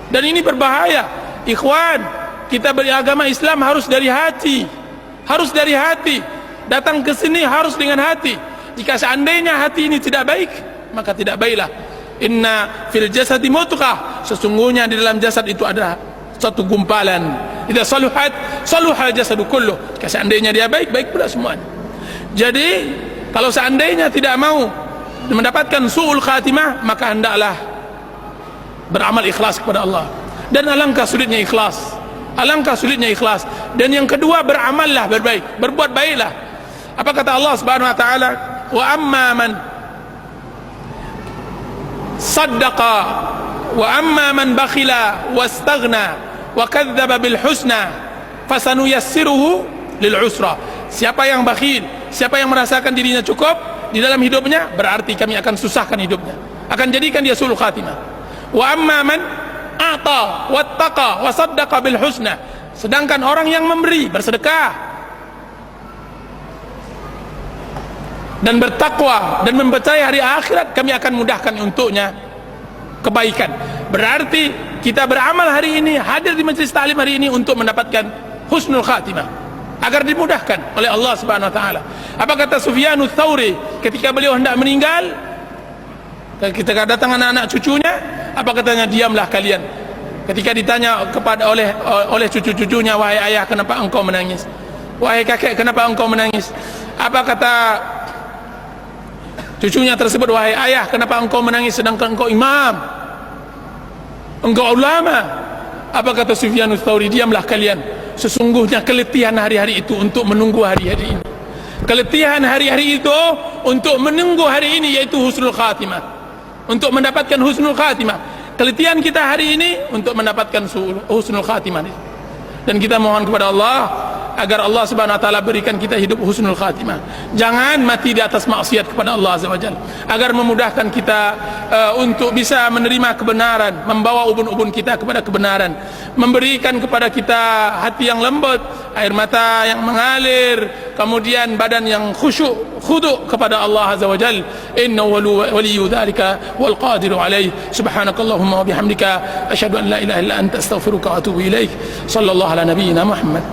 dan ini berbahaya. Ikhwan, kita beragama Islam harus dari hati, harus dari hati. Datang ke sini harus dengan hati. Jika seandainya hati ini tidak baik, maka tidak baiklah. Inna fil jasadi mudghah, sesungguhnya di dalam jasad itu ada satu gumpalan. Idza saluhat saluhal jasadu kulluh. Jika seandainya dia baik, baik pula semuanya. Jadi kalau seandainya tidak mau mendapatkan su'ul khatimah, maka hendaklah beramal ikhlas kepada Allah. Dan alangkah sulitnya ikhlas, alangkah sulitnya ikhlas. Dan yang kedua, beramallah berbaik, berbuat baiklah. Apa kata Allah Subhanahu wa taala? Wa amma man saddaqa wa amma man bakhila wastaghna wa kadzdzaba bil husna fasanuyassiruhu lil usra. Siapa yang bakhil, siapa yang merasakan dirinya cukup di dalam hidupnya, berarti kami akan susahkan hidupnya, akan jadikan dia sulul khatimah. Wa amma man a'ta wattaqa wa saddaqa bil husna. Sedangkan orang yang memberi, bersedekah dan bertakwa dan mempercayai hari akhirat, kami akan mudahkan untuknya kebaikan. Berarti kita beramal hari ini, hadir di majlis ta'lim hari ini untuk mendapatkan husnul khatimah, agar dimudahkan oleh Allah Subhanahu wa taala. Apa kata Sufyanus Tsauri ketika beliau hendak meninggal? Ketika datang anak-anak cucunya, apa katanya? Diamlah kalian. Ketika ditanya kepada oleh cucu-cucunya, wahai ayah, kenapa engkau menangis? Wahai kakek, kenapa engkau menangis? Apa kata cucunya tersebut? Wahai ayah, kenapa engkau menangis sedangkan engkau imam, engkau ulama? Apa kata Sufyanus Tsauri? Diamlah kalian. Sesungguhnya keletihan hari-hari itu untuk menunggu hari-hari ini. Keletihan hari-hari itu untuk menunggu hari ini, yaitu husnul khatimah, untuk mendapatkan husnul khatimah. Keletihan kita hari ini untuk mendapatkan husnul khatimah. Dan kita mohon kepada Allah agar Allah Subhanahu wa taala berikan kita hidup husnul khatimah. Jangan mati di atas maksiat kepada Allah Azza wa Jalla, agar memudahkan kita untuk bisa menerima kebenaran, membawa ubun-ubun kita kepada kebenaran, memberikan kepada kita hati yang lembut, air mata yang mengalir, kemudian badan yang khusyuk, khudu' kepada Allah Azza wa Jalla. Innahu waliyyu dzalika wal qadiru alaih. Subhanakallahumma wa bihamdika asyhadu an la ilaha illa anta astaghfiruka wa atubu ilaik. Sallallahu ala nabiyyina Muhammad.